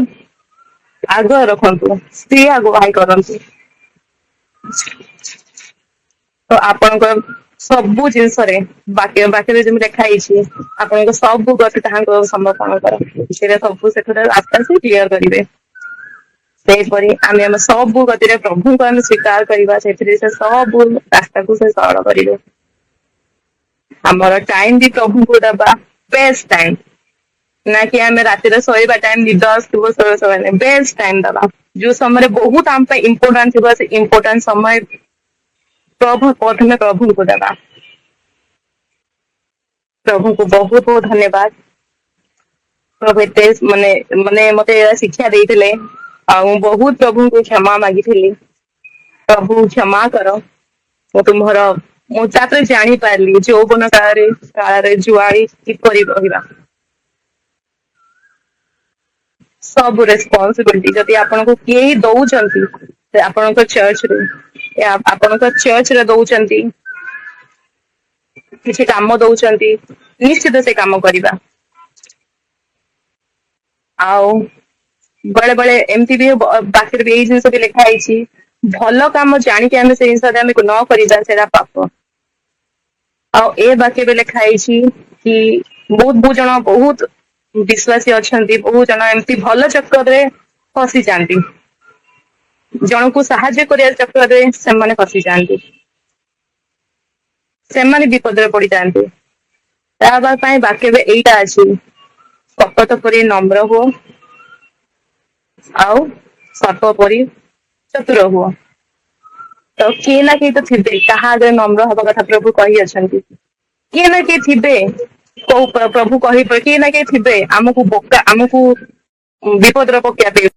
ଆଗୁଆ ରଖନ୍ତୁ, ସିଏ ଆଗୁଆ କରନ୍ତୁ। ତ ଆପଣଙ୍କ ସବୁ ଜିନିଷରେ ବାକ୍ୟରେ ଯେମିତି ଲେଖା ହେଇଛି, ଆପଣଙ୍କ ସବୁ ଗତି ତାହାଙ୍କୁ ସମର୍ପଣ କର, ସେଟା ସବୁ ସେଥିରେ ଆସ୍ତେ ଆସ୍ତେ କ୍ଲିୟର କରିବେ। ସେହିପରି ଆମେ ଆମ ସବୁ ଗତିରେ ପ୍ରଭୁଙ୍କୁ ଆମେ ସ୍ୱୀକାର କରିବା, ସେଥିରେ ସେ ସବୁ ରାସ୍ତାକୁ ସେ ସରଳ କରିବେ। ଆମର ଟାଇମ ବି ପ୍ରଭୁଙ୍କୁ ଦବା, ବେଷ୍ଟ ଟାଇମ, ନା କି ଆମେ ରାତିରେ ଶୋଇବା ଟାଇମ ନିଦ ଆସୁଥିବ ଶୋଇବା, ବେଷ୍ଟ ଟାଇମ ଦବା। ଯୋଉ ସମୟରେ ବହୁତ ଆମ ପାଇଁ ଇମ୍ପୋର୍ଟାଣ୍ଟ ଥିବ, ସେ ଇମ୍ପୋର୍ଟାଣ୍ଟ ସମୟ ପ୍ରଥମେ ପ୍ରଭୁଙ୍କୁ ଦେବା। ପ୍ରଭୁଙ୍କୁ ବହୁତ ବହୁତ ଧନ୍ୟବାଦ। ପ୍ରଭୁ ଏତେ ମତେ ଶିକ୍ଷା ଦେଇଥିଲେ, ଆଉ ମୁଁ ବହୁତ ପ୍ରଭୁଙ୍କୁ କ୍ଷମା ମାଗିଥିଲି, ପ୍ରଭୁ କ୍ଷମା କର। ମୁଁ ତାପରେ ଜାଣିପାରିଲି ଯୌବନ କାଳରେ ଜୁଆଳି କିପରି ରହିବା। ସବୁ ରେସପନସିବିଲିଟି ଯଦି ଆପଣଙ୍କୁ କେହି ଦଉଛନ୍ତି, ଆପଣଙ୍କ ଚର୍ଚ୍ଚରେ ଦଉଛନ୍ତି, କିଛି କାମ ଦଉଛନ୍ତି, ନିଶ୍ଚିତ ସେ କାମ କରିବା। ଆଉ ବେଳେ ବେଳେ ଏମିତି ବି ପାଖରେ ବି ଏଇ ଜିନିଷ ବି ଲେଖା ହେଇଛି, ଭଲ କାମ ଜାଣିକି ଆମେ ସେଇ ଜିନିଷ ଆମେ ନ କରିବା, ସେଇଟା ପାପ। ଆଉ ଏ ବାକ୍ୟ ବି ଲେଖା ହେଇଛି କି ବହୁତ ଜଣ ବହୁତ ବିଶ୍ୱାସୀ ଅଛନ୍ତି, ବହୁତ ଜଣ ଏମିତି ଭଲ ଚକ୍କରରେ ଫସିଯାଆନ୍ତି, ଜଣକୁ ସାହାଯ୍ୟ କରିବା ଚକ୍କରରେ ସେମାନେ ଫସିଯାଆନ୍ତି, ସେମାନେ ବିପଦରେ ପଡିଯାଆନ୍ତି। ତା ପାଇଁ ବାକ୍ୟ ଏଇଟା ଅଛି, କପଟ ପରି ନମ୍ର ହୁଅ, ଆଉ ସର୍ପ ପରି ଚତୁର ହୁଅ। ତ କିଏ ନା କିଏ ତ ଥିବେ କାହା ଆଗରେ ନମ୍ର ହବା କଥା ପ୍ରଭୁ କହିଅଛନ୍ତି, କିଏ ନା କିଏ ଥିବେ, ପ୍ରଭୁ କହିବେ କିଏ ନା କିଏ ଥିବେ ଆମକୁ ବିପଦର ପକେଇବା ପାଇଁ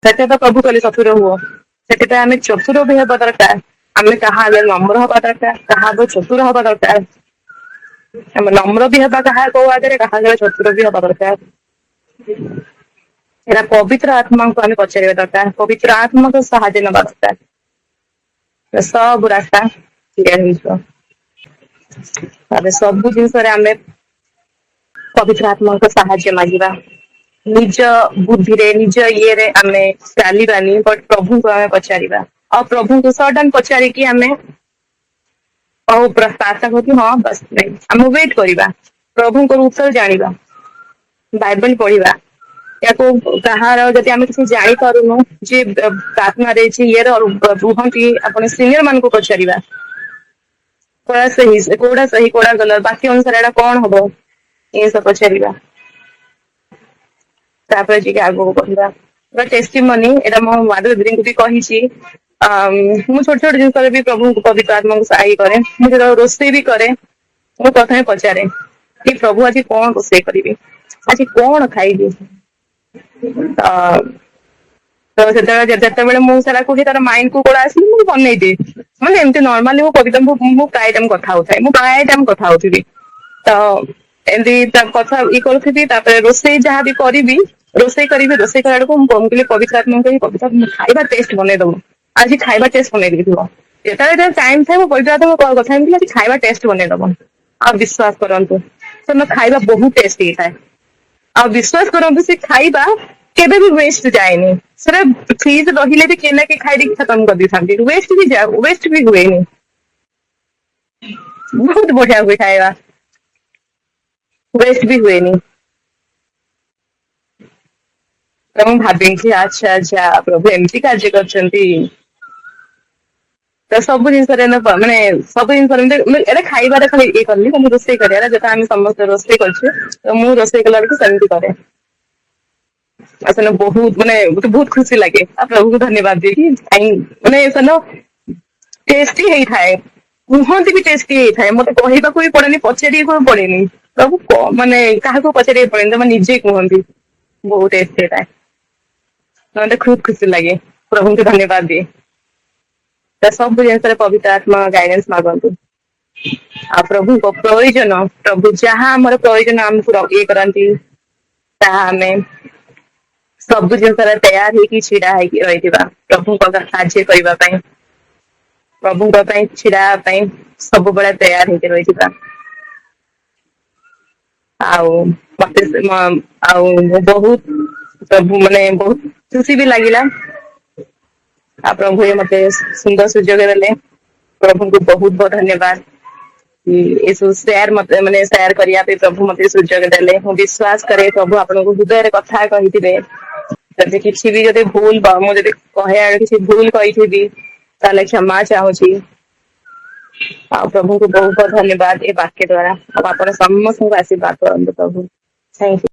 ସେଟା ତ ପ୍ରଭୁ କହିଲେ ଚତୁର ହୁଅ। ସେଥିପାଇଁ ଆମେ ଚତୁର ବି ହେବା ଦରକାର। ଆମେ କାହା ଆଗରେ ନମ୍ର ହବା ଦରକାର, କାହା ଆଗରେ ଚତୁର ହବା ଦରକାର। ଆମେ ନମ୍ର ବି ହେବା କାହା କୋଉ ଆଗରେ, କାହା ଆଗରେ ଚତୁର ବି ହବା ଦରକାର। ଏରା ପବିତ୍ର ଆତ୍ମାଙ୍କୁ ଆମେ ପଚାରିବା ଦରକାର, ପବିତ୍ର ଆତ୍ମାକୁ ସାହାଯ୍ୟ ନେବା ଦରକାର। ତ ସବୁ ରାସ୍ତା କ୍ଲିୟର ହେଇଯିବ। ତାପରେ ସବୁ ଜିନିଷରେ ଆମେ ପବିତ୍ର ଆତ୍ମାଙ୍କ ସାହାଯ୍ୟ ମାଗିବା। ନିଜ ବୁଦ୍ଧିରେ ନିଜ ଇଏରେ ଆମେ ଚାଲିବାନି, ବଟ୍ ପ୍ରଭୁଙ୍କୁ ଆମେ ପଚାରିବା। ଆଉ ପ୍ରଭୁଙ୍କୁ ସଡନ୍ ପଚାରିକି ଆମେ ପ୍ରାର୍ଥନା କରୁଛୁ ହଁ ବସ୍ ନାଇଁ, ଆମେ ୱେଟ୍ କରିବା, ପ୍ରଭୁଙ୍କର ଉତ୍ତର ଜାଣିବା, ବାଇବଲ ପଢିବା। ୟାକୁ କାହାର ଯଦି ଆମେ କିଛି ଜାଣିପାରୁନୁ, ଯେ ପ୍ରାର୍ଥନାରେ ଇଏର ରୁହନ୍ତି, ଆପଣ ସିନିୟର ମାନଙ୍କୁ ପଚାରିବା କୋଉଟା ସହି କୋଉଟା ଗଲତ, ବାକ୍ୟ ଅନୁସାରେ ଏଇଟା କଣ ହବ, ଏ ସବୁ ପଚାରିବା। ତାପରେ ଟିକେ ଆଗକୁ ବଢିବା। ଟେଷ୍ଟିମନି ଏଇଟା ମୋ ମାଧବ ଦିଦିଙ୍କୁ ବି କହିଛି। ମୁଁ ଛୋଟ ଛୋଟ ଜିନିଷରେ ବି ପ୍ରଭୁଙ୍କୁ ପବିତ୍ର ଆତ୍ମାଙ୍କୁ ସାହାଯ୍ୟ କରେ। ମୁଁ ଯେତେବେଳେ ରୋଷେଇ ବି କରେ, ମୁଁ ପ୍ରଥମେ ପଚାରେ କି ପ୍ରଭୁ ଆଜି କଣ ରୋଷେଇ କରିବି, ଆଜି କଣ ଖାଇବି। ତ ଯେତେବେଳେ ମୁଁ ସେଟା କୁହେ, ତାର ମାଇଣ୍ଡ କୁ କୋଉଟା ଆସିଲି, ମୁଁ ବନେଇଦିଏ। ମାନେ ଏମିତି ନର୍ମାଲି ମୁଁ କବିତା ମୁଁ ପ୍ରାୟ ଟାଇମ କଥା ହଉଥାଏ, ମୁଁ ପ୍ରାୟ ଟାଇମ କଥା ହଉଥିବି। ତ ଏମିତି କଥା ଇଏ କରୁଥିବି। ତାପରେ ରୋଷେଇ ଯାହାବି କରିବି, ରୋଷେଇ କଲା ବେଳକୁ ମୁଁ କହିଲି ପବିତ୍ର ଆତ୍ମାଙ୍କୁ କହିବି, ପବିତ୍ର ଖାଇବା ଟେଷ୍ଟ ବନେଇଦବୁ, ଆଜି ଖାଇବା ଟେଷ୍ଟ ବନେଇ ଦେଇଥିବ। ଯେତେବେଳେ ଟାଇମ ଥାଏ ମୁଁ ପବିତ୍ର ଆତ୍ମାଙ୍କ କଥା ହେଇଥିଲି, ଆଜି ଖାଇବା ଟେଷ୍ଟ ବନେଇଦବ। ଆଉ ବିଶ୍ୱାସ କରନ୍ତୁ, ସେଦିନ ଖାଇବା ବହୁତ ଟେଷ୍ଟ ହେଇଥାଏ। ଆଉ ବିଶ୍ୱାସ କରନ୍ତୁ, ସେ ଖାଇବା କେବେ ବି ୱେଷ୍ଟ ଯାଏନି। ସେଟା ଫ୍ରିଜ ରହିଲେ ବି କିଏ ନା କିଏ ଖାଇଦେଇକି ଖତମ କରିଦେଇଥାନ୍ତି, ୱେଷ୍ଟ ବି ହୁଏନି। ବହୁତ ବଢିଆ ହୁଏ ଖାଇବା, ୱେଷ୍ଟ ବି ହୁଏନି। ତ ମୁଁ ଭାବିଛି ଆଚ୍ଛା ଆଚ୍ଛା ପ୍ରଭୁ ଏମିତି କାର୍ଯ୍ୟ କରିଛନ୍ତି। ତ ସବୁ ଜିନିଷରେ ମାନେ ସବୁ ଜିନିଷରେ ଏଇଟା ଖାଇବାରେ ଖାଲି ଇଏ କଲି, ମୁଁ ରୋଷେଇ କରିବାରେ ଯେତେବେଳେ ଆମେ ସମସ୍ତେ ରୋଷେଇ କରୁଛୁ, ତ ମୁଁ ରୋଷେଇ କଲା ବେଳକୁ ସେମିତି କରେ। ଆଉ ସେଦିନ ବହୁତ ମାନେ ମତେ ବହୁତ ଖୁସି ଲାଗେ, ଆଉ ପ୍ରଭୁଙ୍କୁ ଧନ୍ୟବାଦ ଦେଇକି ମାନେ ସେଦିନ ଟେଷ୍ଟି ହେଇଥାଏ, କୁହନ୍ତି ବି ଟେଷ୍ଟି ହେଇଥାଏ। ମତେ କହିବାକୁ ବି ପଡେନି, ପଚାରିବାକୁ ବି ପଡେନି। ପ୍ରଭୁ ମାନେ କାହାକୁ ପଚାରିବାକୁ ପଡେନି, ତମେ ନିଜେ କୁହନ୍ତି ବହୁତ ଟେଷ୍ଟ ହେଇଥାଏ। ମତେ ଖୁବ ଖୁସି ଲାଗେ, ପ୍ରଭୁଙ୍କୁ ଧନ୍ୟବାଦ ଦିଏ। ତ ସବୁ ଜିନିଷରେ ପବିତ୍ର ଆତ୍ମା ଗାଇଡାନ୍ସ ମାଗନ୍ତୁ। ଆଉ ପ୍ରଭୁଙ୍କ ପ୍ରୟୋଜନ, ପ୍ରଭୁ ଯାହା ଆମର ପ୍ରୟୋଜନ ଆମକୁ ଇଏ କରନ୍ତି, ତାହା ଆମେ ସବୁ ଜିନିଷରେ ତୈୟାର ହେଇକି ଛିଡା ହେଇକି ରହିଥିବା, ପ୍ରଭୁଙ୍କ ସାହାଯ୍ୟ କରିବା ପାଇଁ, ପ୍ରଭୁଙ୍କ ପାଇଁ ଛିଡା ହେବା ପାଇଁ ସବୁବେଳେ ତୈୟାର ହେଇକି ରହିଥିବା। ଆଉ ମତେ ଆଉ ବହୁତ ପ୍ରଭୁ ମାନେ ବହୁତ ଖୁସି ବି ଲାଗିଲା। ଆଉ ପ୍ରଭୁ ମତେ ସୁନ୍ଦର ସୁଯୋଗ ଦେଲେ, ପ୍ରଭୁଙ୍କୁ ବହୁତ ବହୁତ ଧନ୍ୟବାଦ। ଏସବୁ ମତେ ମାନେ ସେୟାର କରିବା ପାଇଁ ପ୍ରଭୁ ମତେ ସୁଯୋଗ ଦେଲେ। ମୁଁ ବିଶ୍ୱାସ କରେ ପ୍ରଭୁ ଆପଣଙ୍କୁ ହୃଦୟରେ କଥା କହିଥିବେ। ଯଦି କିଛି ବି ଯଦି ଭୁଲ, ମୁଁ ଯଦି କହିବା ବେଳେ କିଛି ଭୁଲ କହିଥିବି, ତାହେଲେ କ୍ଷମା ଚାହୁଁଛି। ଆଉ ପ୍ରଭୁଙ୍କୁ ବହୁତ ବହୁତ ଧନ୍ୟବାଦ ଏ ବାକ୍ୟ ଦ୍ଵାରା। ଆଉ ଆପଣ ସମସ୍ତଙ୍କୁ ଆଶୀର୍ବାଦ କରନ୍ତୁ ପ୍ରଭୁ। Thank you.